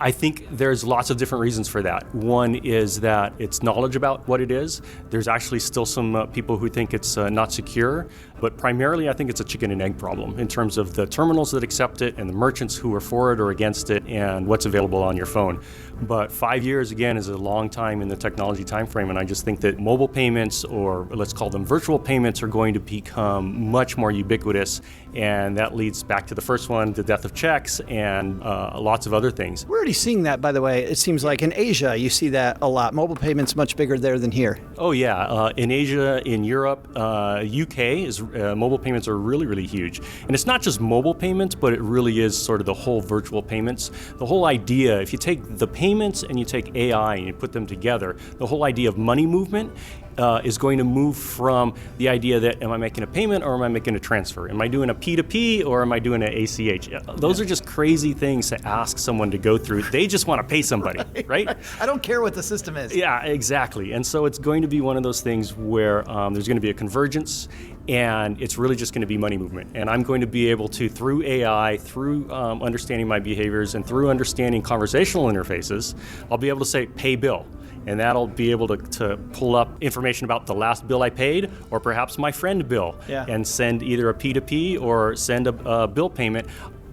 I think there's lots of different reasons for that. One is that it's knowledge about what it is. There's actually still some people who think it's not secure, but primarily I think it's a chicken and egg problem in terms of the terminals that accept it and the merchants who are for it or against it and what's available on your phone. But 5 years, again, is a long time in the technology time frame, and I just think that mobile payments, or let's call them virtual payments, are going to become much more ubiquitous, and that leads back to the first one, the death of checks, and lots of other things. We're already seeing that, by the way. It seems like in Asia, you see that a lot. Mobile payments much bigger there than here. Oh, yeah. In Asia, in Europe, UK, mobile payments are really, really huge. And it's not just mobile payments, but it really is sort of the whole virtual payments. The whole idea, if you take the payments and you take AI and you put them together, the whole idea of money movement is going to move from the idea that am I making a payment or am I making a transfer? Am I doing a P2P or am I doing an ACH? Those are just crazy things to ask someone to go through. They just want to pay somebody, right? I don't care what the system is. Yeah, exactly. And so it's going to be one of those things where there's going to be a convergence, and it's really just going to be money movement. And I'm going to be able to, through AI, through understanding my behaviors, and through understanding conversational interfaces, I'll be able to say, pay bill. And that'll be able to pull up information about the last bill I paid, or perhaps my friend bill, and send either a P2P or send a bill payment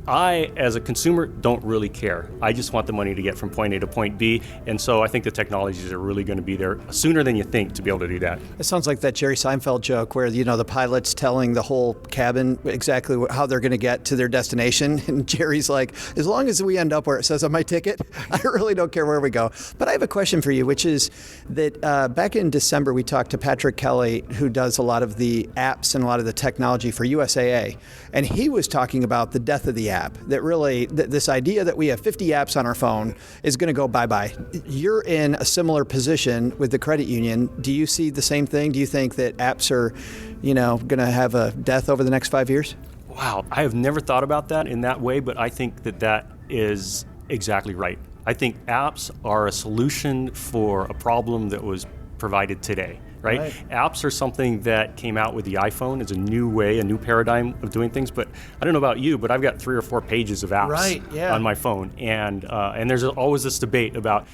I, as a consumer, don't really care. I just want the money to get from point A to point B. And so I think the technologies are really going to be there sooner than you think to be able to do that. It sounds like that Jerry Seinfeld joke where, the pilot's telling the whole cabin exactly how they're going to get to their destination. And Jerry's like, as long as we end up where it says on my ticket, I really don't care where we go. But I have a question for you, which is that back in December, we talked to Patrick Kelly, who does a lot of the apps and a lot of the technology for USAA. And he was talking about the death of the app, that really this idea that we have 50 apps on our phone is going to go bye-bye. You're in a similar position with the credit union. Do you see the same thing? Do you think that apps are, going to have a death over the next 5 years? Wow, I have never thought about that in that way, but I think that is exactly right. I think apps are a solution for a problem that was provided today. Right? Apps are something that came out with the iPhone as a new way, a new paradigm of doing things. But I don't know about you, but I've got 3 or 4 pages of apps on my phone. And there's always this debate about,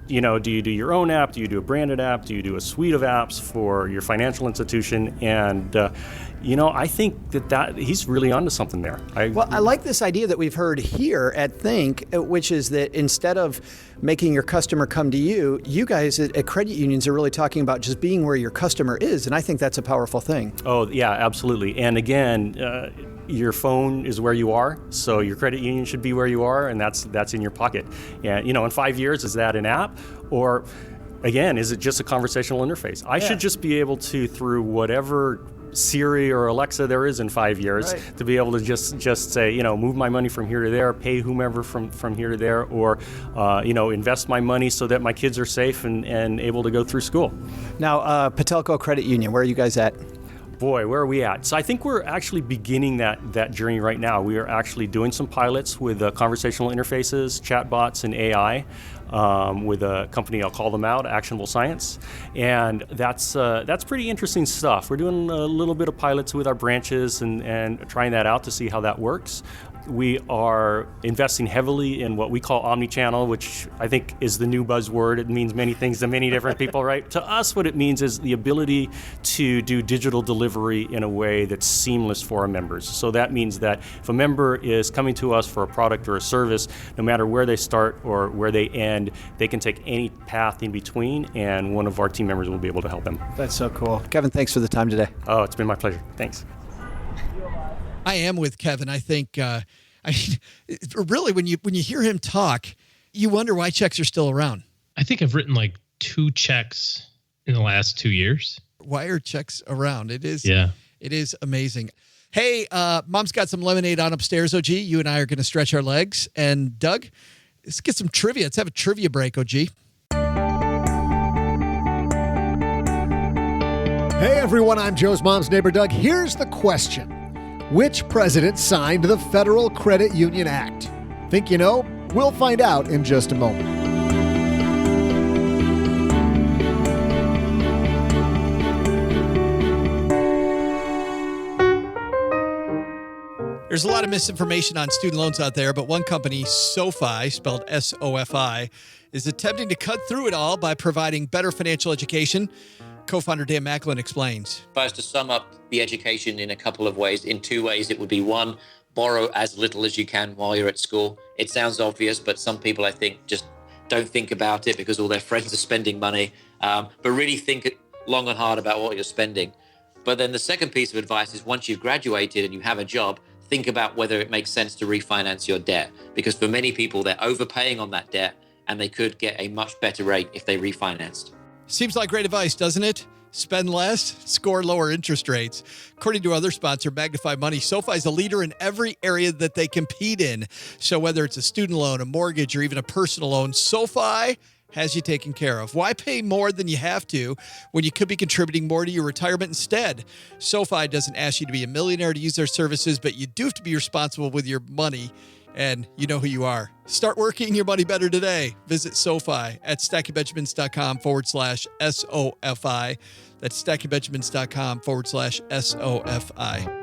do you do your own app? Do you do a branded app? Do you do a suite of apps for your financial institution? And, I think that he's really onto something there. I like this idea that we've heard here at Think, which is that instead of making your customer come to you, you guys at credit unions are really talking about just being where your customer is. And I think that's a powerful thing. Oh, yeah, absolutely. And again, your phone is where you are, so your credit union should be where you are, and that's in your pocket. And, in 5 years, is that an app? Or, again, is it just a conversational interface? I should just be able to, through whatever Siri or Alexa there is in 5 years, to be able to just say, move my money from here to there, pay whomever from here to there, or, invest my money so that my kids are safe and able to go through school. Now, Patelco Credit Union, where are you guys at? Boy, where are we at? So I think we're actually beginning that journey right now. We are actually doing some pilots with conversational interfaces, chatbots, and AI. With a company, I'll call them out, Actionable Science. And that's pretty interesting stuff. We're doing a little bit of pilots with our branches and trying that out to see how that works. We are investing heavily in what we call omnichannel, which I think is the new buzzword. It means many things to many different people, right? To us, what it means is the ability to do digital delivery in a way that's seamless for our members. So that means that if a member is coming to us for a product or a service, no matter where they start or where they end, they can take any path in between, and one of our team members will be able to help them. That's so cool. Kevin, thanks for the time today. Oh, it's been my pleasure. Thanks. I am with Kevin. I think, really, when you hear him talk, you wonder why checks are still around. I think I've written like 2 checks in the last 2 years. Why are checks around? It is amazing. Hey, Mom's got some lemonade on upstairs, OG. You and I are going to stretch our legs. And Doug, let's get some trivia. Let's have a trivia break, OG. Hey everyone, I'm Joe's mom's neighbor Doug. Here's the question. Which president signed the Federal Credit Union Act? Think you know? We'll find out in just a moment. There's a lot of misinformation on student loans out there, but one company, SoFi, spelled S-O-F-I, is attempting to cut through it all by providing better financial education. Co-founder Dan Macklin explains. If I was to sum up the education in a couple of ways, in 2 ways, it would be 1, borrow as little as you can while you're at school. It sounds obvious, but some people, I think, just don't think about it because all their friends are spending money. But really think long and hard about what you're spending. But then the second piece of advice is once you've graduated and you have a job, think about whether it makes sense to refinance your debt. Because for many people, they're overpaying on that debt and they could get a much better rate if they refinanced. Seems like great advice, doesn't it? Spend less, score lower interest rates. According to other sponsor, Magnify Money, SoFi is a leader in every area that they compete in. So whether it's a student loan, a mortgage, or even a personal loan, SoFi has you taken care of. Why pay more than you have to when you could be contributing more to your retirement instead? SoFi doesn't ask you to be a millionaire to use their services, but you do have to be responsible with your money. And you know who you are. Start working your money better today. Visit SoFi at stackingbenjamins.com/SOFI. That's stackingbenjamins.com/SOFI.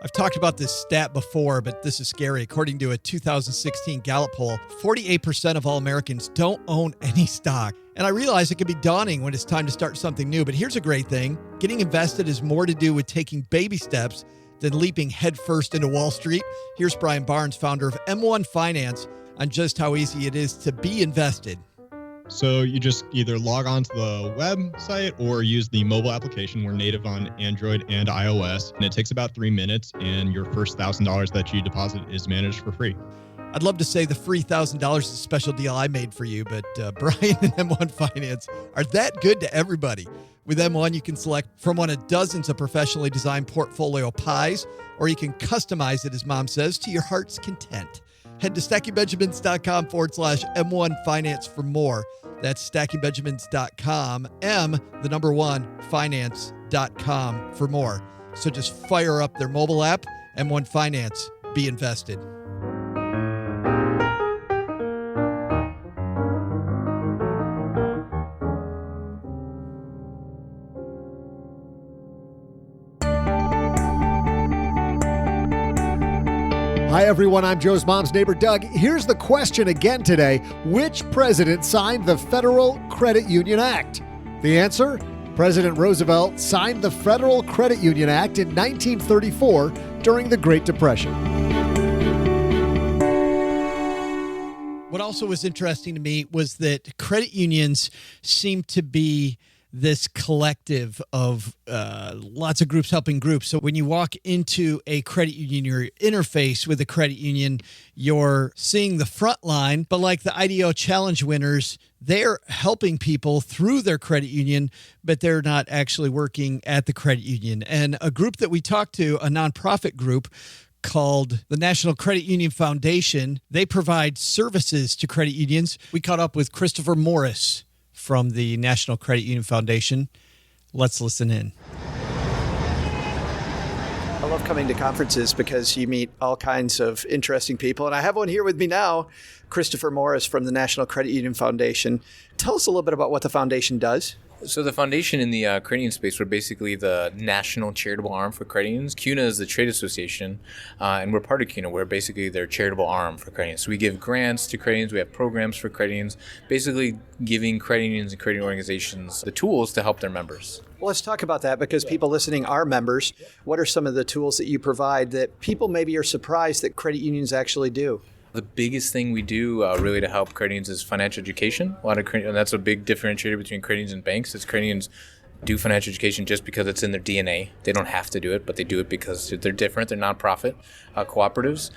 I've talked about this stat before, but this is scary. According to a 2016 Gallup poll, 48% of all Americans don't own any stock. And I realize it can be daunting when it's time to start something new, but here's a great thing. Getting invested has more to do with taking baby steps than leaping headfirst into Wall Street. Here's Brian Barnes, founder of M1 Finance, on just how easy it is to be invested. So you just either log on to the website or use the mobile application. We're native on Android and iOS, and it takes about 3 minutes, and your first $1,000 that you deposit is managed for free. I'd love to say the free $1,000 is a special deal I made for you, but Brian and M1 Finance are that good to everybody. With M1, you can select from one of dozens of professionally designed portfolio pies, or you can customize it, as Mom says, to your heart's content. Head to stackingbenjamins.com/M1 Finance for more. That's stackingbenjamins.com, finance.com for more. So just fire up their mobile app, M1 Finance, be invested. Hi, everyone. I'm Joe's mom's neighbor, Doug. Here's the question again today. Which president signed the Federal Credit Union Act? The answer? President Roosevelt signed the Federal Credit Union Act in 1934 during the Great Depression. What also was interesting to me was that credit unions seem to be this collective of lots of groups helping groups. So when you walk into a credit union, your interface with a credit union, you're seeing the front line. But like the IDO Challenge winners, they're helping people through their credit union, but they're not actually working at the credit union. And a group that we talked to, a nonprofit group called the National Credit Union Foundation, they provide services to credit unions. We caught up with Christopher Morris from the National Credit Union Foundation. Let's listen in. I love coming to conferences because you meet all kinds of interesting people. And I have one here with me now, Christopher Morris from the National Credit Union Foundation. Tell us a little bit about what the foundation does. So the foundation in the credit union space, we're basically the national charitable arm for credit unions. CUNA is the trade association, and we're part of CUNA. We're basically their charitable arm for credit unions. So we give grants to credit unions. We have programs for credit unions, basically giving credit unions and credit organizations the tools to help their members. Well, let's talk about that because people listening are members. What are some of the tools that you provide that people maybe are surprised that credit unions actually do? The biggest thing we do really to help credit unions is financial education. And that's a big differentiator between credit unions and banks. Is credit unions do financial education just because it's in their DNA. They don't have to do it, but they do it because they're different. They're nonprofit cooperatives.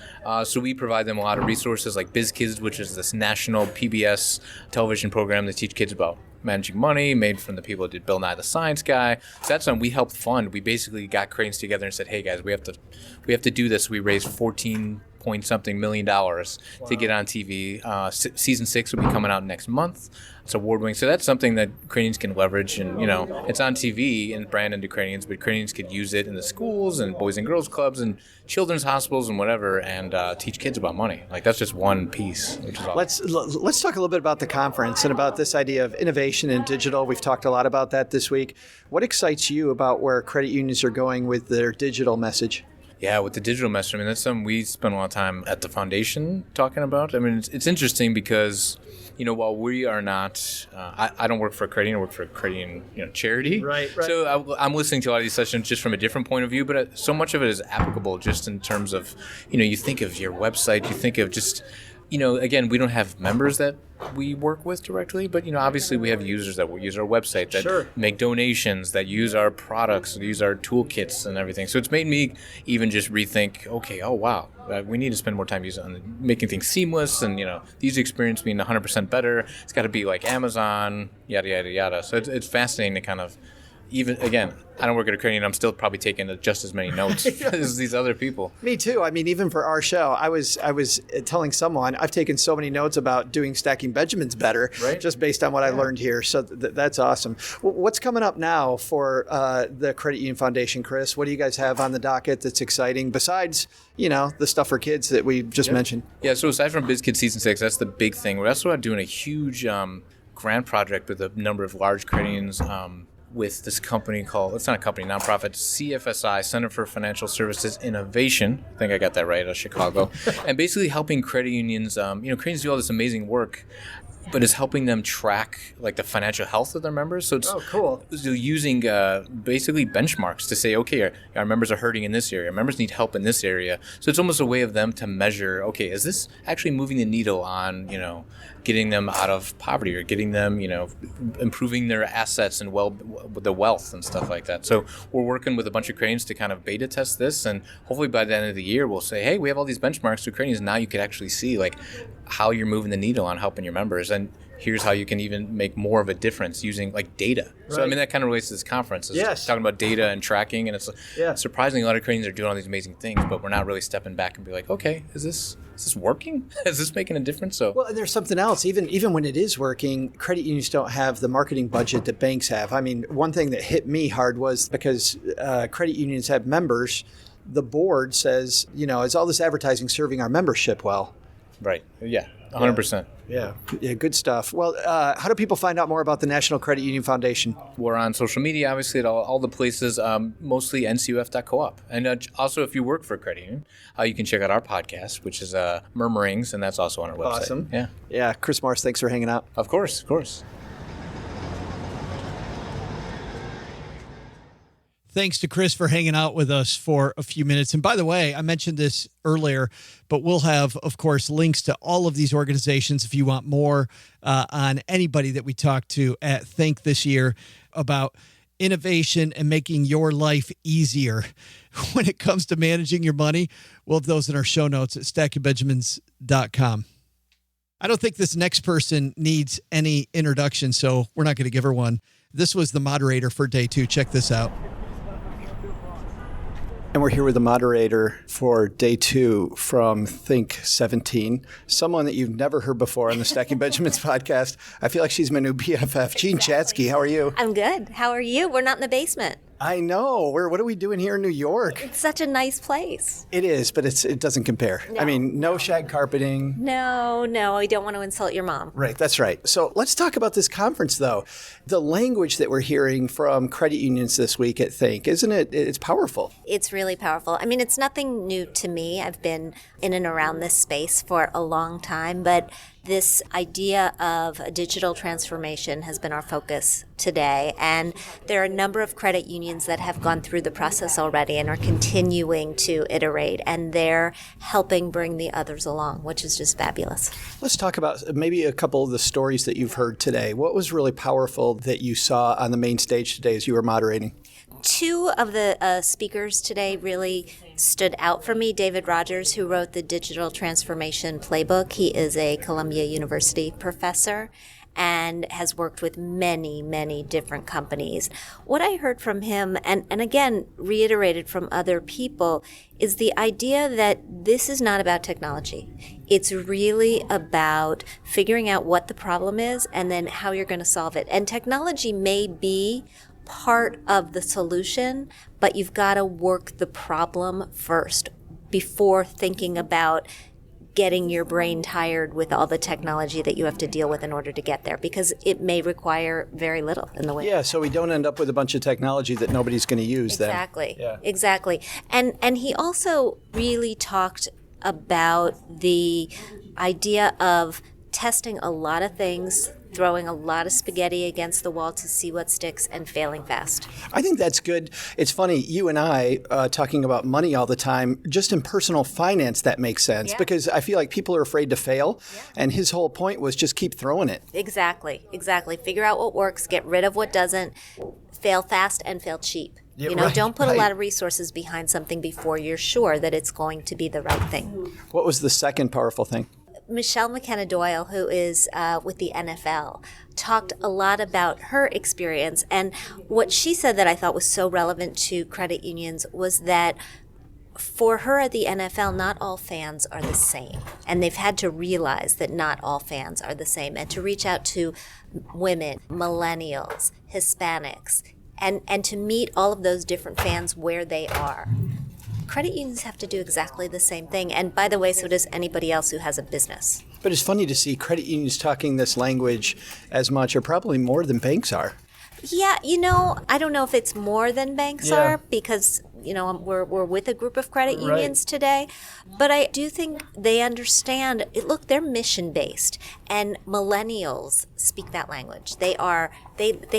So we provide them a lot of resources like BizKids, which is this national PBS television program that teach kids about managing money, made from the people who did Bill Nye the Science Guy. So that's something we helped fund. We basically got credit unions together and said, hey guys, we have to do this. We raised $14-something million to get on TV. Season 6 will be coming out next month. It's award-winning. So that's something that credit unions can leverage. And, it's on TV and branded to credit unions, but credit unions could use it in the schools and boys and girls clubs and children's hospitals and whatever and teach kids about money. Like, that's just one piece. Which is awesome. Let's talk a little bit about the conference and about this idea of innovation in digital. We've talked a lot about that this week. What excites you about where credit unions are going with their digital message? Yeah, with the digital message, that's something we spend a lot of time at the foundation talking about. It's interesting because, while we are not, I don't work for a credit union, I work for a credit union, charity. Right. So I'm listening to a lot of these sessions just from a different point of view, but so much of it is applicable just in terms of, you think of your website, you think of just, again, we don't have members that we work with directly, but, obviously we have users that will use our website, that make donations, that use our products, that use our toolkits and everything. So it's made me even just rethink, okay, oh, wow, we need to spend more time making things seamless and, the user experience being 100% better. It's got to be like Amazon, yada, yada, yada. So it's fascinating to kind of, even, again, I don't work at a credit union. I'm still probably taking just as many notes as these other people. Me too. Even for our show, I was telling someone I've taken so many notes about doing Stacking Benjamins better, just based on what I learned here. So that's awesome. What's coming up now for the Credit Union Foundation, Chris? What do you guys have on the docket that's exciting besides the stuff for kids that we just mentioned? Yeah. So aside from BizKids Season 6, that's the big thing. We're also doing a huge grant project with a number of large credit unions. With this company it's not a company, nonprofit, CFSI, Center for Financial Services Innovation. I think I got that right, out of Chicago. And basically helping credit unions, credit unions do all this amazing work. but it's helping them track like the financial health of their members. So it's cool. So using basically benchmarks to say, okay, our members are hurting in this area, our members need help in this area. So it's almost a way of them to measure, okay, is this actually moving the needle on, getting them out of poverty or getting them, improving their assets and the wealth and stuff like that. So we're working with a bunch of credit unions to kind of beta test this, and hopefully by the end of the year we'll say, hey, we have all these benchmarks to credit unions. Now you could actually see like how you're moving the needle on helping your members, and here's how you can even make more of a difference using like data. Right. So I mean that kind of relates to this conference. It's talking about data and tracking, and it's surprisingly a lot of credit unions are doing all these amazing things, but we're not really stepping back and be like, okay, is this working? Is this making a difference? So well, and there's something else. Even when it is working, credit unions don't have the marketing budget that banks have. I mean, one thing that hit me hard was because credit unions have members, the board says, is all this advertising serving our membership well? Right. Yeah. 100%. Yeah, good stuff. Well, how do people find out more about the National Credit Union Foundation? We're on social media, obviously, at all the places, mostly ncuf.coop. And also, if you work for a credit union, you can check out our podcast, which is Murmurings, and that's also on our website. Awesome. Yeah. Yeah, Chris Morris, thanks for hanging out. Of course. Thanks to Chris for hanging out with us for a few minutes. And by the way, I mentioned this earlier, but we'll have, of course, links to all of these organizations if you want more on anybody that we talked to at Think this year about innovation and making your life easier when it comes to managing your money. We'll have those in our show notes at stackingbenjamins.com. I don't think this next person needs any introduction, so we're not going to give her one. This was the moderator for day 2. Check this out. And we're here with the moderator for day 2 from Think 17, someone that you've never heard before on the Stacking Benjamins podcast. I feel like she's my new BFF. Gene Chatzky, how are you? I'm good. How are you? We're not in the basement. I know. What are we doing here in New York? It's such a nice place. It is, but it doesn't compare. No. I mean, no shag carpeting. No, I don't want to insult your mom. Right, that's right. So let's talk about this conference, though. The language that we're hearing from credit unions this week at Think, isn't it? It's powerful. It's really powerful. I mean, it's nothing new to me. I've been in and around this space for a long time, but this idea of a digital transformation has been our focus today. And there are a number of credit unions that have gone through the process already and are continuing to iterate, and they're helping bring the others along, which is just fabulous. Let's talk about maybe a couple of the stories that you've heard today. What was really powerful that you saw on the main stage today as you were moderating? 2 of the speakers today really stood out for me. David Rogers, who wrote the Digital Transformation Playbook. He is a Columbia University professor and has worked with many, many different companies. What I heard from him, and again reiterated from other people, is the idea that this is not about technology. It's really about figuring out what the problem is and then how you're going to solve it. And technology may be part of the solution, but you've got to work the problem first before thinking about getting your brain tired with all the technology that you have to deal with in order to get there, because it may require very little in the way. Yeah, so we don't end up with a bunch of technology that nobody's going to use exactly. then. Yeah. Exactly. And he also really talked about the idea of testing a lot of things, throwing a lot of spaghetti against the wall to see what sticks, and failing fast. I think that's good. It's funny, you and I talking about money all the time, just in personal finance, that makes sense, because I feel like people are afraid to fail. And his whole point was just keep throwing it. Exactly. Figure out what works, get rid of what doesn't, fail fast and fail cheap. Yeah, don't put a lot of resources behind something before you're sure that it's going to be the right thing. What was the second powerful thing? Michelle McKenna Doyle, who is with the NFL, talked a lot about her experience. And what she said that I thought was so relevant to credit unions was that for her at the NFL, not all fans are the same. And they've had to realize that not all fans are the same, and to reach out to women, millennials, Hispanics, and to meet all of those different fans where they are. Credit unions have to do exactly the same thing. And by the way, so does anybody else who has a business. But it's funny to see credit unions talking this language as much, or probably more than banks are. Yeah, I don't know if it's more than banks are because, we're with a group of credit unions today. But I do think they understand, look, they're mission-based. And millennials speak that language. They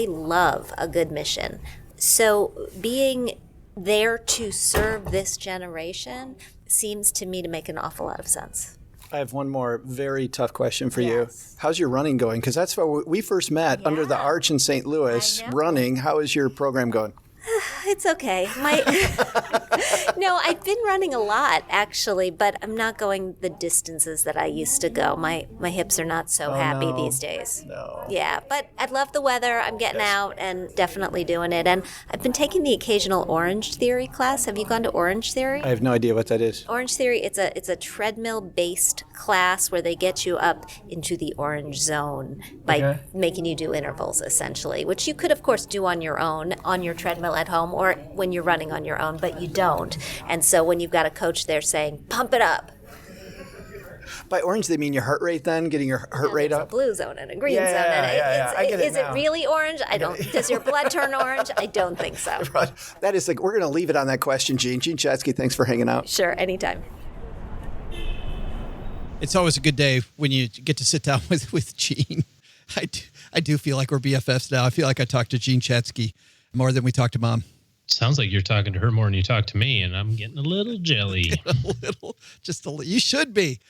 love a good mission. So being there to serve this generation seems to me to make an awful lot of sense. I have one more very tough question for you. How's your running going? Because that's where we first met under the arch in St. Louis running. How is your program going? It's okay. No, I've been running a lot actually, but I'm not going the distances that I used to go. My hips are not so happy these days. No. Yeah, but I love the weather. I'm getting out and definitely doing it. And I've been taking the occasional Orange Theory class. Have you gone to Orange Theory? I have no idea what that is. Orange Theory, it's a treadmill-based class where they get you up into the orange zone by making you do intervals, essentially, which you could, of course, do on your own, on your treadmill at home, or when you're running on your own, but you don't. And so when you've got a coach there saying, pump it up. By orange, they mean your heart rate then, getting your heart rate up? A blue zone and a green zone. And is it really orange? I don't. Does your blood turn orange? I don't think so. Right. That is we're going to leave it on that question, Gene. Gene Chatzky, thanks for hanging out. Sure, anytime. It's always a good day when you get to sit down with Gene. I do feel like we're BFFs now. I feel like I talked to Gene Chatzky more than we talked to Mom. Sounds like you're talking to her more than you talk to me, and I'm getting a little jelly. You should be.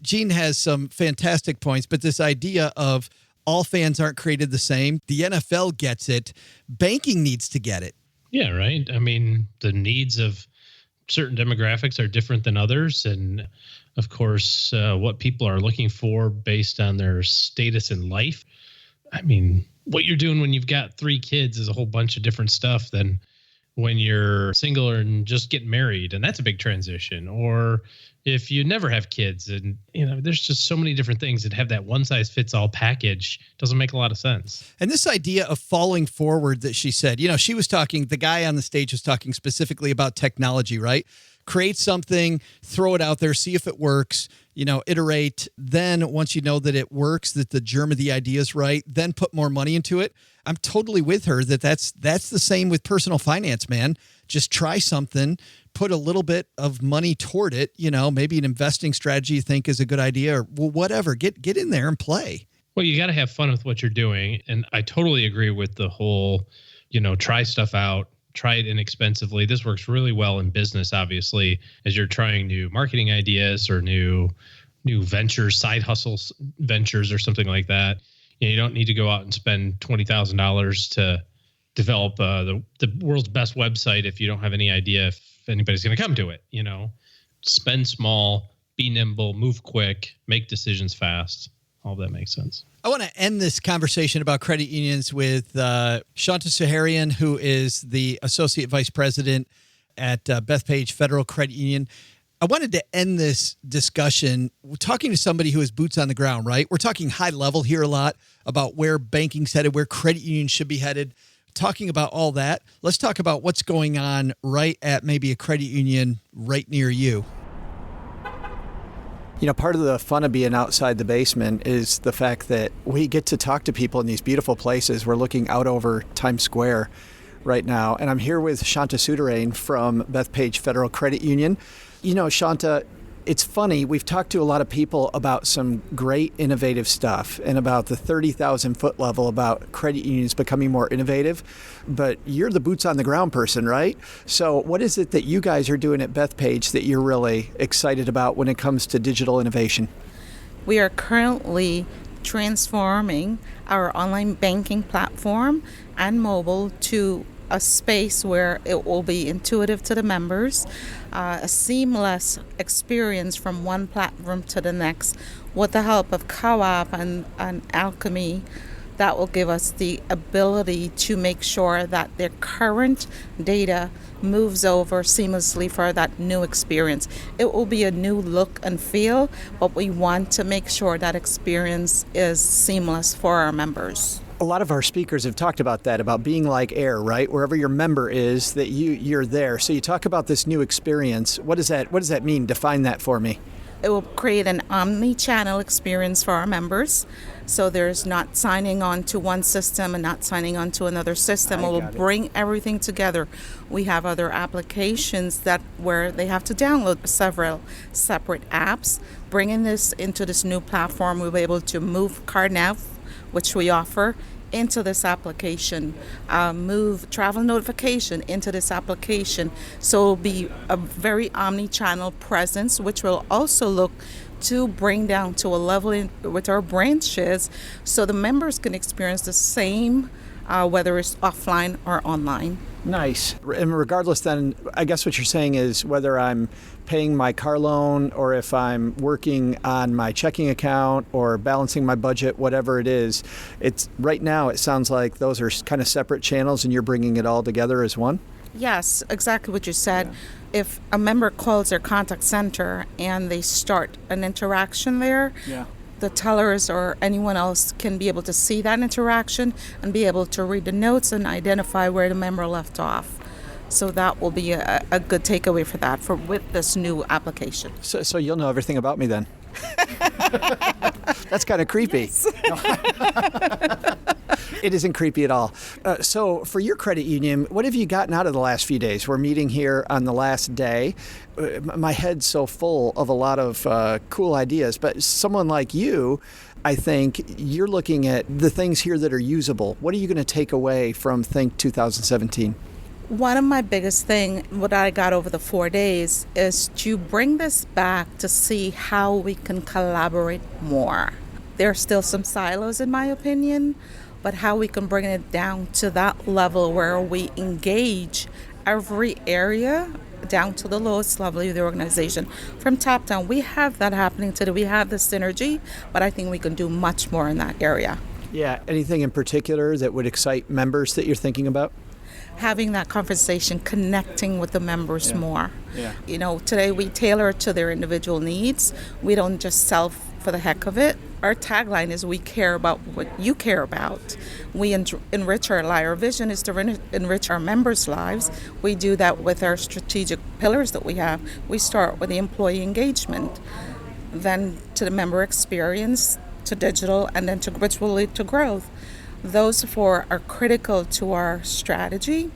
Gene has some fantastic points, but this idea of all fans aren't created the same, the NFL gets it. Banking needs to get it. Yeah, right. I mean, the needs of certain demographics are different than others. And of course, what people are looking for based on their status in life. I mean, what you're doing when you've got 3 kids is a whole bunch of different stuff than when you're single and just getting married. And that's a big transition. Or if you never have kids, and there's just so many different things that have that one size fits all package. Doesn't make a lot of sense. And this idea of falling forward that she said, she was talking, the guy on the stage was talking specifically about technology, right? Create something, throw it out there, see if it works, iterate. Then once you know that it works, that the germ of the idea is right, then put more money into it. I'm totally with her that's the same with personal finance, man. Just try something, put a little bit of money toward it, maybe an investing strategy you think is a good idea or whatever. Get in there and play. Well, you got to have fun with what you're doing. And I totally agree with the whole, try stuff out. Try it inexpensively. This works really well in business, obviously, as you're trying new marketing ideas or new ventures, side hustles ventures or something like that. You don't need to go out and spend $20,000 to develop the world's best website if you don't have any idea if anybody's going to come to it. Spend small, be nimble, move quick, make decisions fast. All of that makes sense. I want to end this conversation about credit unions with Shanta Saharian, who is the Associate Vice President at Bethpage Federal Credit Union. I wanted to end this discussion talking to somebody who has boots on the ground, right? We're talking high level here a lot about where banking's headed, where credit unions should be headed, talking about all that. Let's talk about what's going on right at maybe a credit union right near you. Part of the fun of being outside the basement is the fact that we get to talk to people in these beautiful places. We're looking out over Times Square right now, and I'm here with Shanta Sudarain from Bethpage Federal Credit Union. Shanta, it's funny, we've talked to a lot of people about some great innovative stuff and about the 30,000 foot level about credit unions becoming more innovative, but you're the boots on the ground person, right? So what is it that you guys are doing at Bethpage that you're really excited about when it comes to digital innovation? We are currently transforming our online banking platform and mobile to a space where it will be intuitive to the members, a seamless experience from one platform to the next with the help of Co-op and Alchemy. That will give us the ability to make sure that their current data moves over seamlessly for that new experience. It will be a new look and feel, but we want to make sure that experience is seamless for our members. A lot of our speakers have talked about that, about being like air, right? Wherever your member is, that you're there. So you talk about this new experience. What does that mean? Define that for me. It will create an omni-channel experience for our members. So there's not signing on to one system and not signing on to another system. It will bring everything together. We have other applications where they have to download several separate apps. Bringing this into this new platform, we'll be able to move CardNav, which we offer, into this application, move travel notification into this application. So it'll be a very omni-channel presence, which will also look to bring down to a level with our branches so the members can experience the same, whether it's offline or online. Nice. And regardless then, I guess what you're saying is whether I'm paying my car loan or if I'm working on my checking account or balancing my budget, whatever it is, it's right now it sounds like those are kind of separate channels and you're bringing it all together as one? Yes, exactly what you said. Yeah. If a member calls their contact center and they start an interaction there, the tellers or anyone else can be able to see that interaction and be able to read the notes and identify where the member left off. So that will be a good takeaway for that with this new application. So you'll know everything about me then. That's kind of creepy. Yes. It isn't creepy at all. So for your credit union, what have you gotten out of the last few days? We're meeting here on the last day. My head's so full of a lot of cool ideas, but someone like you, I think you're looking at the things here that are usable. What are you going to take away from Think 2017? One of my biggest thing, what I got over the 4 days, is to bring this back to see how we can collaborate more. There are still some silos, in my opinion, but how we can bring it down to that level where we engage every area down to the lowest level of the organization. From top down, we have that happening today. We have the synergy, but I think we can do much more in that area. Yeah. Anything in particular that would excite members that you're thinking about? Having that conversation, connecting with the members more. You know, today we tailor to their individual needs. We don't just sell for the heck of it. Our tagline is we care about what you care about. We enrich our life. Our vision is to enrich our members' lives. We do that with our strategic pillars that we have. We start with the employee engagement, then to the member experience, to digital, and then to which will lead to growth. Those four are critical to our strategy,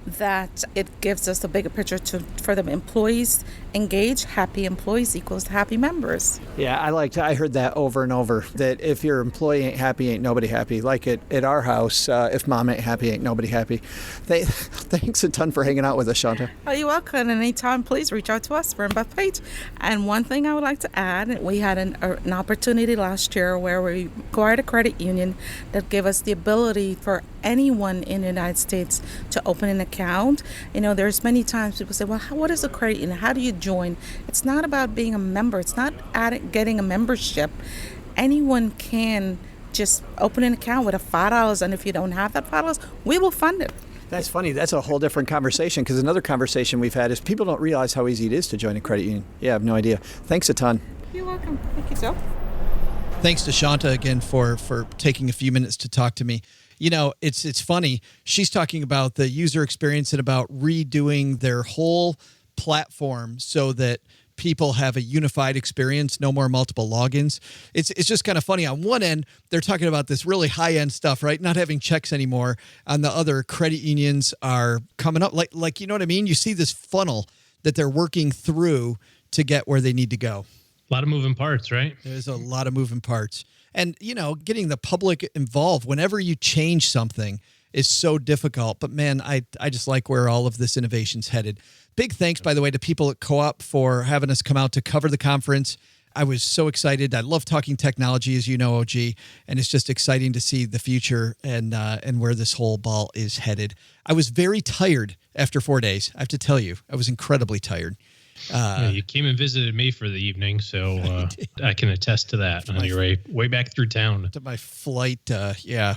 that it gives us a bigger picture for the employees engage. Happy employees equals happy members. Yeah, I heard that over and over, that if your employee ain't happy, ain't nobody happy. Like at our house, if mom ain't happy, ain't nobody happy. Thanks a ton for hanging out with us, Shanta. Oh, you're welcome. Anytime, please reach out to us. We're on Beth Page. And one thing I would like to add, we had an opportunity last year where we acquired a credit union that gave us the ability for anyone in the United States to open an account. You know, there's many times people say, well, what is a credit union? How do you join? It's not about being a member. It's not getting a membership. Anyone can just open an account with $5, and if you don't have that $5, we will fund it. That's funny. That's a whole different conversation, because another conversation we've had is people don't realize how easy it is to join a credit union. Yeah, I have no idea. Thanks a ton. You're welcome. Thank you, Joe. Thanks to Shanta again for taking a few minutes to talk to me. You know, it's funny. She's talking about the user experience and about redoing their whole platform so that people have a unified experience, no more multiple logins. It's just kind of funny. On one end, they're talking about this really high-end stuff, right? Not having checks anymore. On the other, credit unions are coming up. Like you know what I mean? You see this funnel that they're working through to get where they need to go. A lot of moving parts, right? There's a lot of moving parts. And, you know, getting the public involved whenever you change something is so difficult. But, man, I just like where all of this innovation's headed. Big thanks, by the way, to people at Co-op for having us come out to cover the conference. I was so excited. I love talking technology, as you know, OG, and it's just exciting to see the future and where this whole ball is headed. I was very tired after 4 days. I have to tell you, I was incredly tired. You came and visited me for the evening, so I can attest to that. On your way back through town. To my flight,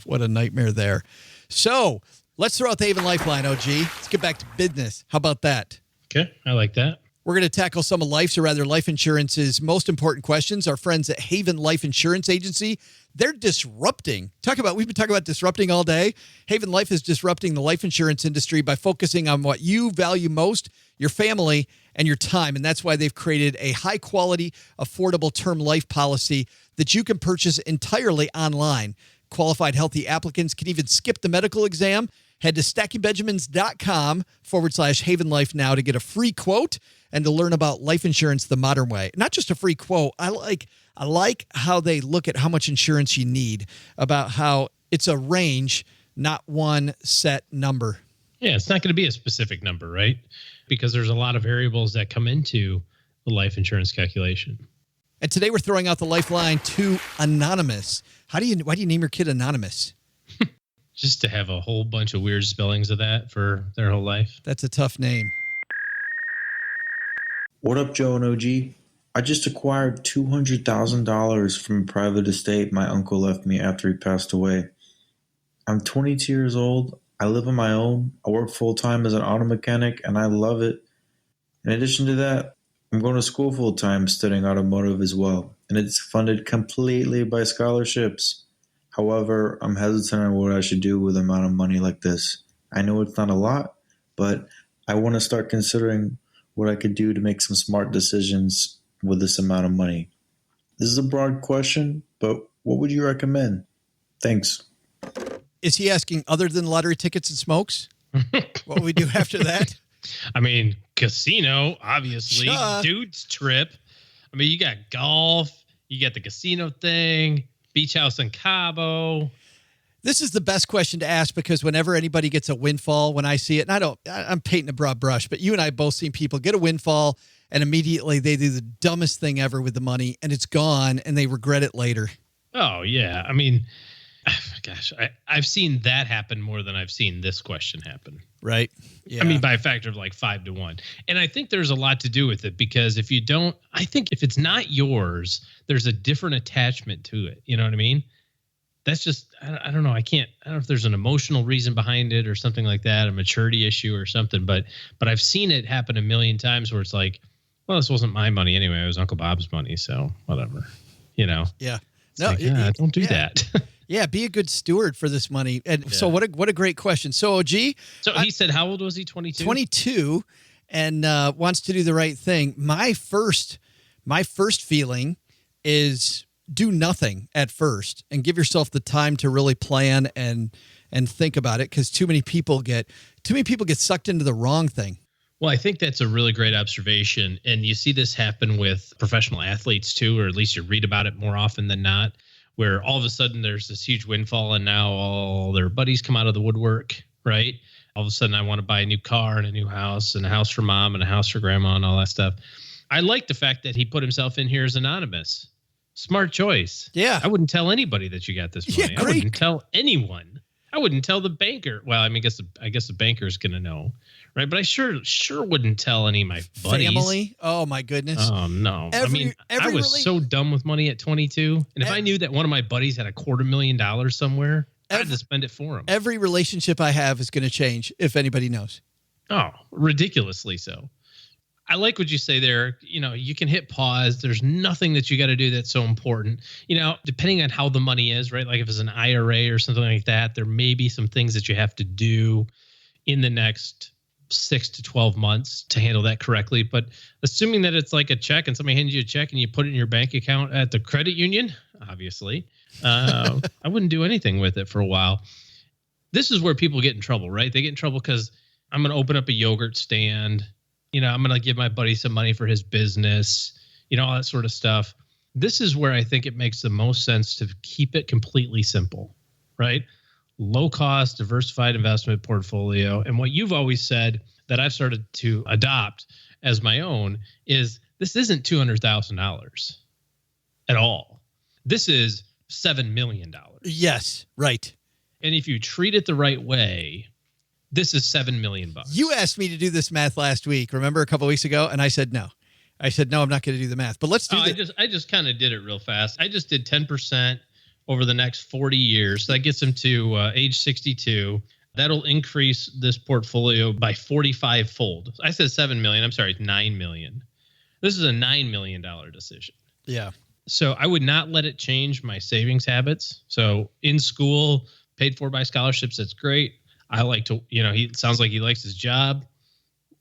what a nightmare there. So let's throw out the Haven Lifeline, OG. Let's get back to business. How about that? Okay, I like that. We're going to tackle some of life's, or rather life insurance's most important questions. Our friends at Haven Life Insurance Agency, they're disrupting. We've been talking about disrupting all day. Haven Life is disrupting the life insurance industry by focusing on what you value most, your family, and your time. And that's why they've created a high-quality, affordable term life policy that you can purchase entirely online. Qualified healthy applicants can even skip the medical exam. Head to stackingbenjamins.com/Haven Life now to get a free quote and to learn about life insurance the modern way. Not just a free quote. I like how they look at how much insurance you need, about how it's a range, not one set number. Yeah, it's not going to be a specific number, right? Because there's a lot of variables that come into the life insurance calculation. And today we're throwing out the lifeline to Anonymous. Why do you name your kid Anonymous? Just to have a whole bunch of weird spellings of that for their whole life. That's a tough name. What up, Joe and OG? I just acquired $200,000 from a private estate my uncle left me after he passed away. I'm 22 years old. I live on my own. I work full-time as an auto mechanic, and I love it. In addition to that, I'm going to school full-time studying automotive as well, and it's funded completely by scholarships. However, I'm hesitant on what I should do with an amount of money like this. I know it's not a lot, but I want to start considering what I could do to make some smart decisions with this amount of money. This is a broad question, but what would you recommend? Thanks. Is he asking other than lottery tickets and smokes? What will we do after that? I mean, casino, obviously. Sure. Dude's trip. I mean, you got golf, you got the casino thing, beach house in Cabo. This is the best question to ask because whenever anybody gets a windfall, when I see it, and I'm painting a broad brush, but you and I both seen people get a windfall and immediately they do the dumbest thing ever with the money and it's gone and they regret it later. Oh, yeah. I mean, gosh, I've seen that happen more than I've seen this question happen. Right. Yeah. I mean, by a factor of like 5 to 1. And I think there's a lot to do with it because if it's not yours, there's a different attachment to it. You know what I mean? That's just, I don't know. I don't know if there's an emotional reason behind it or something like that, a maturity issue or something, but I've seen it happen a million times where it's like, well, this wasn't my money anyway. It was Uncle Bob's money. So whatever, you know? Yeah. It's don't do that. Yeah. Be a good steward for this money. And so what a great question. So OG. So he said, how old was he? 22? 22 and wants to do the right thing. My first feeling is do nothing at first and give yourself the time to really plan and think about it. Cause too many people get sucked into the wrong thing. Well, I think that's a really great observation. And you see this happen with professional athletes too, or at least you read about it more often than not, where all of a sudden there's this huge windfall and now all their buddies come out of the woodwork, right? All of a sudden I want to buy a new car and a new house and a house for mom and a house for grandma and all that stuff. I like the fact that he put himself in here as anonymous. Smart choice. Yeah. I wouldn't tell anybody that you got this money. Yeah, I wouldn't tell anyone. I wouldn't tell the banker. Well, I mean, I guess the banker's going to know, right? But I sure wouldn't tell any of my buddies. Family? Oh, my goodness. Oh, no. I was so dumb with money at 22. And if I knew that one of my buddies had $250,000 somewhere, I'd have to spend it for him. Every relationship I have is going to change if anybody knows. Oh, ridiculously so. I like what you say there. You know, you can hit pause. There's nothing that you got to do that's so important. You know, depending on how the money is, right? Like if it's an IRA or something like that, there may be some things that you have to do in the next 6 to 12 months to handle that correctly. But assuming that it's like a check and somebody hands you a check and you put it in your bank account at the credit union, obviously, I wouldn't do anything with it for a while. This is where people get in trouble, right? They get in trouble because I'm going to open up a yogurt stand. You know, I'm going to give my buddy some money for his business, you know, all that sort of stuff. This is where I think it makes the most sense to keep it completely simple, right? Low cost, diversified investment portfolio. And what you've always said that I've started to adopt as my own is this isn't $200,000 at all. This is $7 million. Yes, right. And if you treat it the right way, this is $7 million. You asked me to do this math last week, remember, a couple of weeks ago? And I said no. I'm not going to do the math. But let's do this. I just kind of did it real fast. I just did 10% over the next 40 years. That gets them to age 62. That'll increase this portfolio by 45-fold. I said 7 million. I'm sorry, 9 million. This is a $9 million decision. Yeah. So I would not let it change my savings habits. So in school, paid for by scholarships, that's great. I like to, you know, he sounds like he likes his job.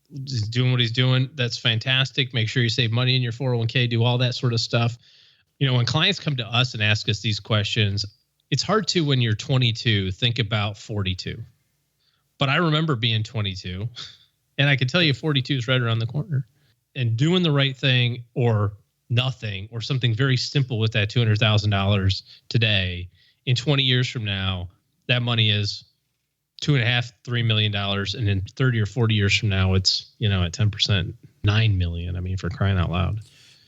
He's doing what he's doing. That's fantastic. Make sure you save money in your 401k, do all that sort of stuff. When clients come to us and ask us these questions, it's hard to, when you're 22, think about 42. But I remember being 22, and I can tell you 42 is right around the corner. And doing the right thing or nothing, or something very simple with that $200,000 today, in 20 years from now, that money is $2.5, $3 million. And in 30 or 40 years from now, it's, at 10%, $9 million. I mean, for crying out loud.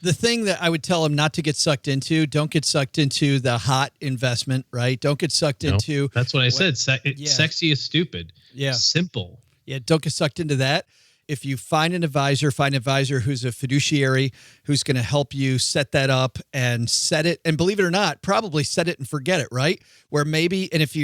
The thing that I would tell them not to get sucked into, don't get sucked into the hot investment, right? Don't get sucked into. That's what I said. Sexy is stupid. Yeah. Simple. Yeah. Don't get sucked into that. If you find an advisor who's a fiduciary, who's going to help you set that up and set it. And believe it or not, probably set it and forget it, right? Where maybe, and if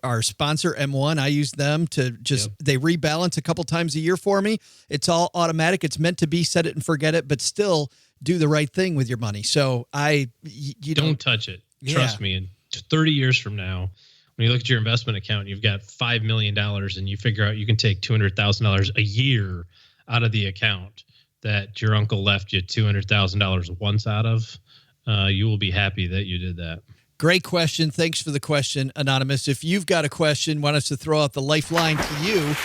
our sponsor M1, I use them to they rebalance a couple times a year for me. It's all automatic. It's meant to be set it and forget it, but still do the right thing with your money. So you don't touch it. Trust me. In 30 years from now, when you look at your investment account, you've got $5 million and you figure out you can take $200,000 a year out of the account that your uncle left you $200,000 once out of, you will be happy that you did that. Great question. Thanks for the question, Anonymous. If you've got a question, want us to throw out the lifeline to you,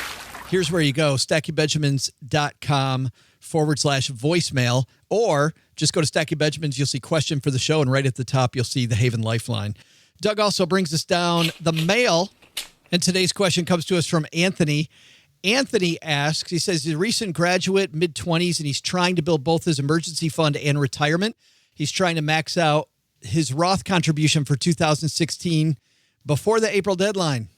here's where you go, stackybenjamins.com/voicemail, or just go to Stacky Benjamins. You'll see question for the show, and right at the top, you'll see the Haven Lifeline. Doug also brings us down the mail, and today's question comes to us from Anthony. Anthony asks, he says he's a recent graduate, mid-20s, and he's trying to build both his emergency fund and retirement. He's trying to max out his Roth contribution for 2016 before the April deadline.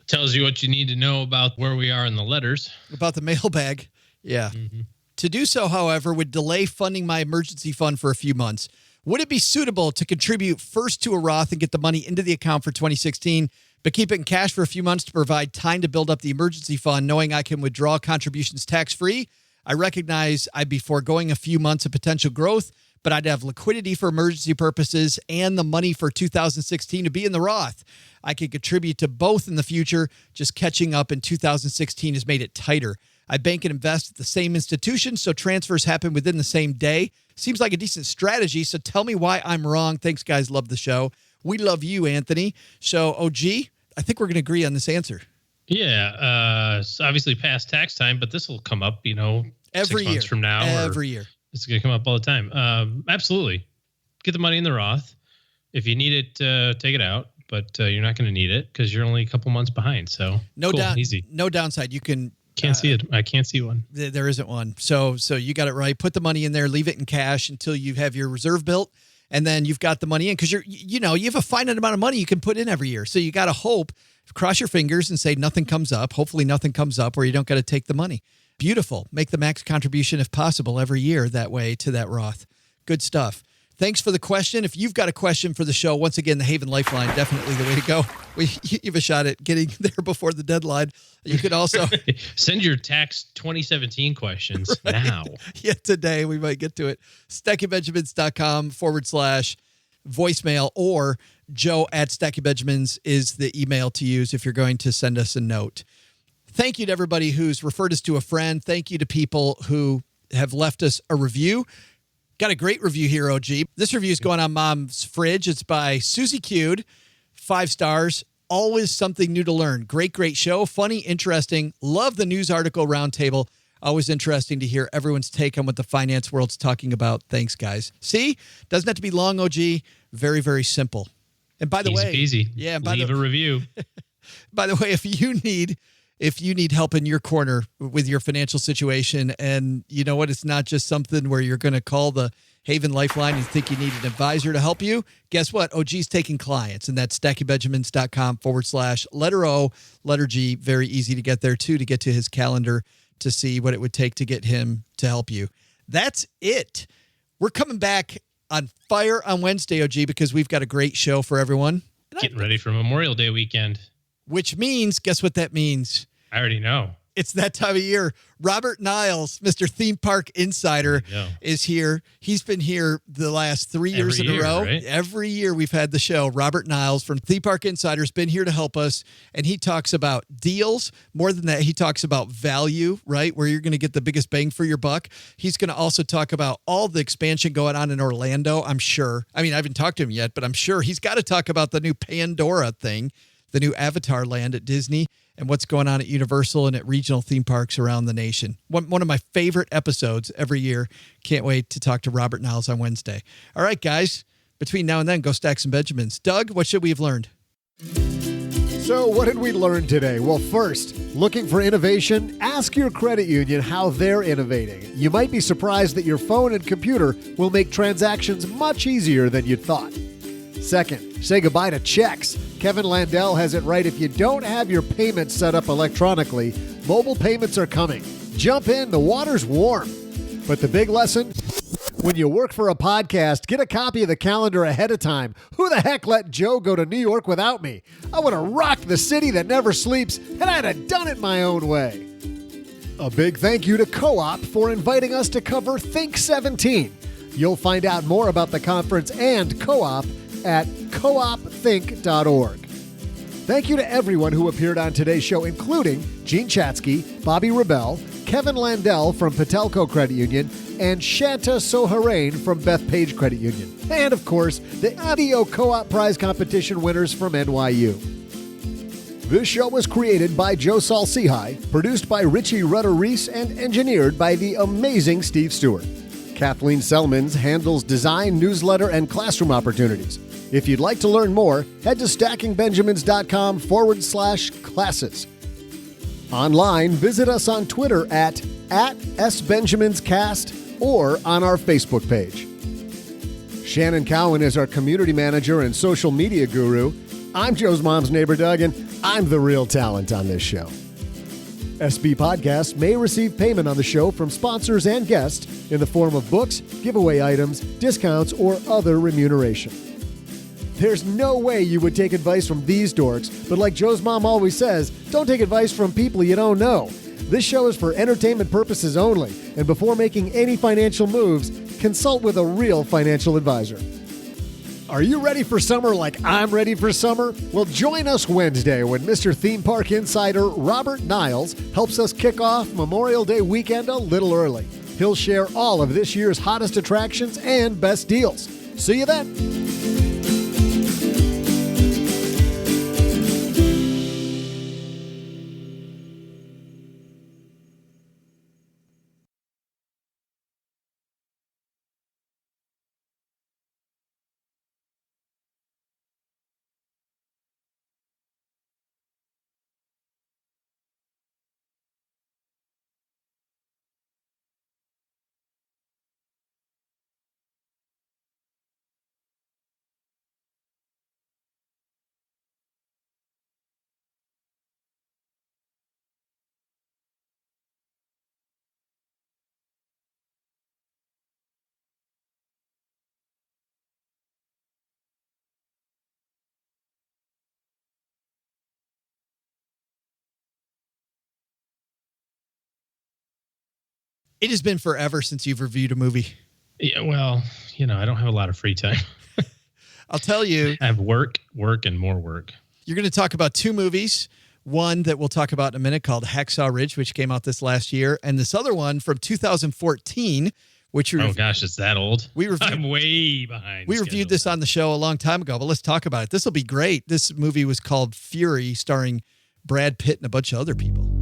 Tells you what you need to know about where we are in the letters. About the mailbag. Yeah. Mm-hmm. To do so, however, would delay funding my emergency fund for a few months. Would it be suitable to contribute first to a Roth and get the money into the account for 2016, but keep it in cash for a few months to provide time to build up the emergency fund, knowing I can withdraw contributions tax-free? I recognize I'd be foregoing a few months of potential growth, but I'd have liquidity for emergency purposes and the money for 2016 to be in the Roth. I could contribute to both in the future. Just catching up in 2016 has made it tighter. I bank and invest at the same institution, so transfers happen within the same day. Seems like a decent strategy, so tell me why I'm wrong. Thanks, guys. Love the show. We love you, Anthony. So, OG, I think we're going to agree on this answer. Yeah, it's obviously past tax time, but this will come up, every 6 months from now. Every year. It's going to come up all the time. Absolutely. Get the money in the Roth. If you need it, take it out, but you're not going to need it because you're only a couple months behind. So, easy. No downside. You can... Can't see it. I can't see one. There isn't one. So you got it right. Put the money in there, leave it in cash until you have your reserve built, and then you've got the money in because you have a finite amount of money you can put in every year. So you got to hope, cross your fingers and say nothing comes up. Hopefully nothing comes up where you don't got to take the money. Beautiful. Make the max contribution if possible every year that way to that Roth. Good stuff. Thanks for the question. If you've got a question for the show, once again, the Haven Lifeline, definitely the way to go. You have a shot at getting there before the deadline. You could also send your tax 2017 questions now. Yeah, today we might get to it. StackyBenjamins.com/voicemail or joe@StackyBenjamins is the email to use if you're going to send us a note. Thank you to everybody who's referred us to a friend. Thank you to people who have left us a review. Got a great review here, OG. This review is going on Mom's Fridge. It's by Susie Cued. 5 stars. Always something new to learn. Great show. Funny, interesting. Love the news article roundtable. Always interesting to hear everyone's take on what the finance world's talking about. Thanks, guys. See? Doesn't have to be long, OG. Very, very simple. And by the way... Easy. Yeah. Leave a review. By the way, if you need help in your corner with your financial situation, and you know what, it's not just something where you're going to call the Haven Lifeline and think you need an advisor to help you. Guess what? OG's taking clients, and that's StackyBenjamins.com/letter O, letter G. Very easy to get there too, to get to his calendar to see what it would take to get him to help you. That's it. We're coming back on fire on Wednesday, OG, because we've got a great show for everyone. Getting ready for Memorial Day weekend. Which means, guess what that means? I already know. It's that time of year. Robert Niles, Mr. Theme Park Insider, is here. He's been here the last 3 years in a row. Right? Every year we've had the show. Robert Niles from Theme Park Insider has been here to help us, and he talks about deals. More than that, he talks about value, right, where you're going to get the biggest bang for your buck. He's going to also talk about all the expansion going on in Orlando, I'm sure. I mean, I haven't talked to him yet, but I'm sure he's got to talk about the new Pandora thing, the new Avatar land at Disney, and what's going on at Universal and at regional theme parks around the nation. One of my favorite episodes every year. Can't wait to talk to Robert Niles on Wednesday. All right, guys, between now and then, go stack some Benjamins. Doug, what should we have learned? So what did we learn today? Well, first, looking for innovation, ask your credit union how they're innovating. You might be surprised that your phone and computer will make transactions much easier than you thought. Second, say goodbye to checks. Kevin Landell has it right. If you don't have your payments set up electronically, mobile payments are coming. Jump in, the water's warm. But the big lesson? When you work for a podcast, get a copy of the calendar ahead of time. Who the heck let Joe go to New York without me? I would have rocked the city that never sleeps, and I'd have done it my own way. A big thank you to Co-op for inviting us to cover Think 17. You'll find out more about the conference and Co-op at coopthink.org. Thank you to everyone who appeared on today's show, including Gene Chatzky, Bobby Rebell, Kevin Landell from Patelco Credit Union, and Shanta Soharain from Bethpage Credit Union. And, of course, the Audio Co-op Prize Competition winners from NYU. This show was created by Joe Saul-Sehy, produced by Richie Rutter-Reese, and engineered by the amazing Steve Stewart. Kathleen Selmans handles design, newsletter, and classroom opportunities. If you'd like to learn more, head to stackingbenjamins.com/classes. Online, visit us on Twitter at @SBenjaminsCast or on our Facebook page. Shannon Cowan is our community manager and social media guru. I'm Joe's mom's neighbor, Doug, and I'm the real talent on this show. SB Podcasts may receive payment on the show from sponsors and guests in the form of books, giveaway items, discounts, or other remuneration. There's no way you would take advice from these dorks, but like Joe's mom always says, don't take advice from people you don't know. This show is for entertainment purposes only, and before making any financial moves, consult with a real financial advisor. Are you ready for summer like I'm ready for summer? Well, join us Wednesday when Mr. Theme Park Insider Robert Niles helps us kick off Memorial Day weekend a little early. He'll share all of this year's hottest attractions and best deals. See you then. It has been forever since you've reviewed a movie. Yeah, well, I don't have a lot of free time. I'll tell you. I have work, and more work. You're going to talk about two movies. One that we'll talk about in a minute called Hacksaw Ridge, which came out this last year. And this other one from 2014, which oh gosh, it's that old. I'm way behind. We reviewed this on the show a long time ago, but let's talk about it. This will be great. This movie was called Fury, starring Brad Pitt and a bunch of other people.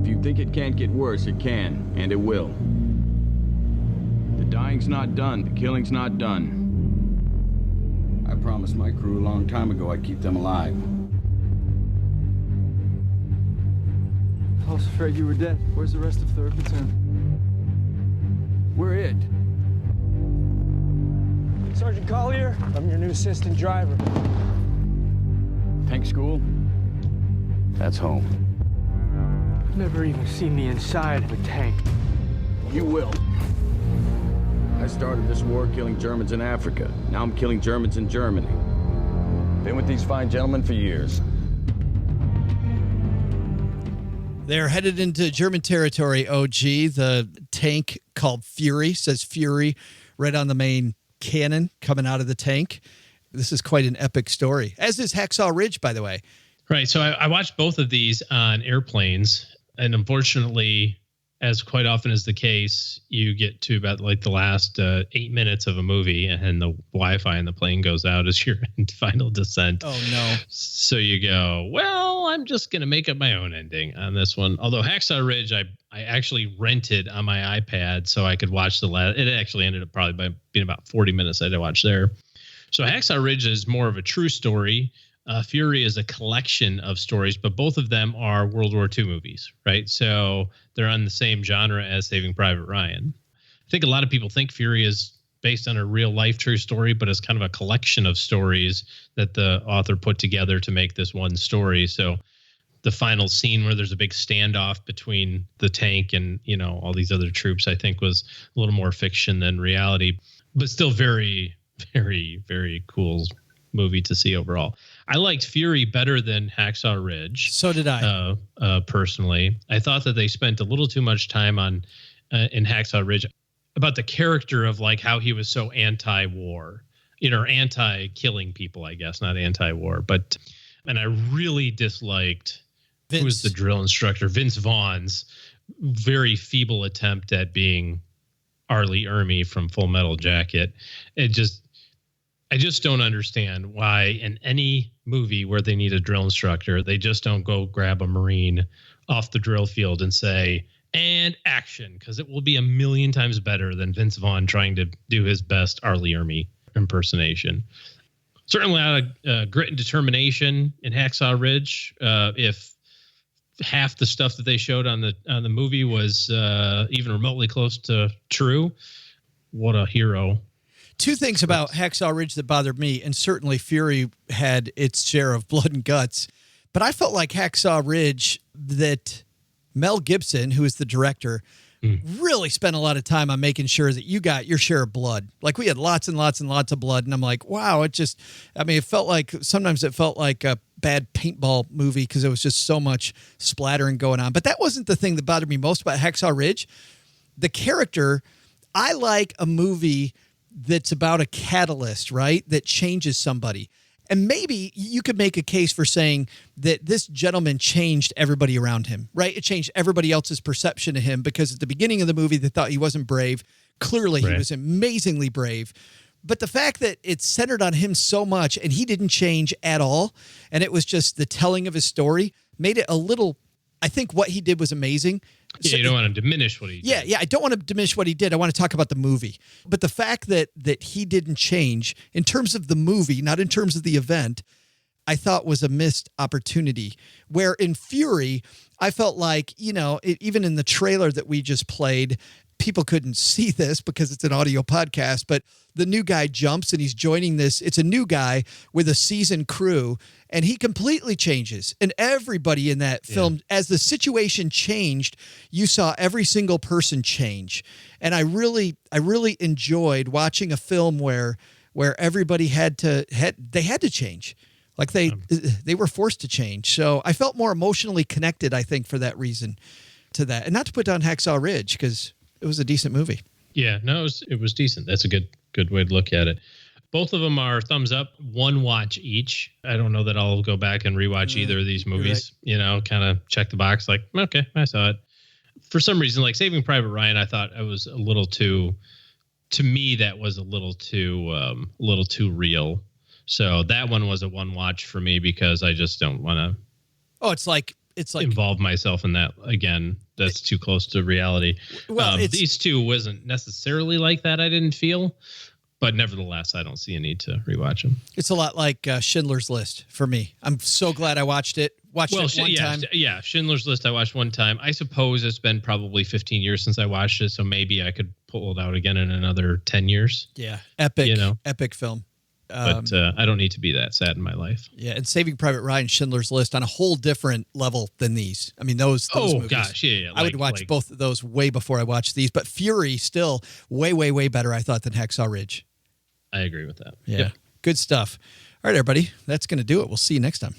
If you think it can't get worse, it can, and it will. The dying's not done, the killing's not done. I promised my crew a long time ago I'd keep them alive. I was afraid you were dead. Where's the rest of 3rd Platoon? We're it. Sergeant Collier, I'm your new assistant driver. Tank school? That's home. I've never even seen the inside of a tank. You will. I started this war killing Germans in Africa. Now I'm killing Germans in Germany. Been with these fine gentlemen for years. They're headed into German territory, OG. The tank called Fury, says Fury right on the main cannon coming out of the tank. This is quite an epic story, as is Hacksaw Ridge, by the way. Right. So I watched both of these on airplanes, and unfortunately, as quite often is the case, you get to about like the last 8 minutes of a movie and the Wi-Fi in the plane goes out as your final descent. Oh, no. So you go, well, I'm just going to make up my own ending on this one. Although Hacksaw Ridge, I actually rented on my iPad so I could watch the last. It actually ended up probably by being about 40 minutes I had to watch there. So Hacksaw Ridge is more of a true story. Fury is a collection of stories, but both of them are World War II movies, right? So they're on the same genre as Saving Private Ryan. I think a lot of people think Fury is based on a real life true story, but it's kind of a collection of stories that the author put together to make this one story. So the final scene where there's a big standoff between the tank and, you know, all these other troops, I think was a little more fiction than reality, but still very, very, very cool movie to see overall. I liked Fury better than Hacksaw Ridge. So did I. Personally, I thought that they spent a little too much time on in Hacksaw Ridge about the character of like how he was so anti-war, you know, anti-killing people, I guess, not anti-war. But and I really disliked who was the drill instructor, Vince Vaughn's very feeble attempt at being R. Lee Ermey from Full Metal Jacket. I just don't understand why in any movie where they need a drill instructor, they just don't go grab a Marine off the drill field and say, and action, because it will be a million times better than Vince Vaughn trying to do his best R. Lee Ermey impersonation. Certainly a lot of grit and determination in Hacksaw Ridge. If half the stuff that they showed on the movie was even remotely close to true, what a hero. Two things about Hacksaw Ridge that bothered me, and certainly Fury had its share of blood and guts, but I felt like Hacksaw Ridge that Mel Gibson, who is the director, really spent a lot of time on making sure that you got your share of blood. Like we had lots and lots and lots of blood, and I'm like, wow, it felt like sometimes it felt like a bad paintball movie because there was just so much splattering going on. But that wasn't the thing that bothered me most about Hacksaw Ridge. The character, I like a movie that's about a catalyst, right? That changes somebody. And maybe you could make a case for saying that this gentleman changed everybody around him, right? It changed everybody else's perception of him because at the beginning of the movie, they thought he wasn't brave. Clearly, he was amazingly brave. But the fact that it's centered on him so much and he didn't change at all, and it was just the telling of his story, made it a little, I think what he did was amazing. Yeah, you don't want to diminish what he did. Yeah, I don't want to diminish what he did. I want to talk about the movie. But the fact that he didn't change in terms of the movie, not in terms of the event, I thought was a missed opportunity. Where in Fury, I felt like, even in the trailer that we just played, people couldn't see this because it's an audio podcast, but the new guy jumps and he's joining this. It's a new guy with a seasoned crew, and he completely changes. And everybody in that film, as the situation changed, you saw every single person change. And I really enjoyed watching a film where everybody had to change. Like they were forced to change. So I felt more emotionally connected, I think, for that reason to that. And not to put down Hacksaw Ridge, because it was a decent movie. Yeah, no, it was decent. That's a good way to look at it. Both of them are thumbs up, one watch each. I don't know that I'll go back and rewatch either of these movies. Right. Kind of check the box like, okay, I saw it. For some reason, like Saving Private Ryan, I thought it was a little too, to me, that was a little too real. So that one was a one watch for me because I just don't want to. Oh, it's like involve myself in that again. That's too close to reality. Well, these two wasn't necessarily like that. I didn't feel, but nevertheless, I don't see a need to rewatch them. It's a lot like Schindler's List for me. I'm so glad I watched it. Watched it one time. Yeah, Schindler's List I watched one time. I suppose it's been probably 15 years since I watched it, so maybe I could pull it out again in another 10 years. Yeah, epic film. But I don't need to be that sad in my life. Yeah, and Saving Private Ryan, Schindler's List on a whole different level than these. I mean, those movies. Gosh, yeah. I would watch both of those way before I watched these, but Fury still way, way, way better, I thought, than Hacksaw Ridge. I agree with that. Yeah, Good stuff. right, everybody, that's going to do it. We'll see you next time.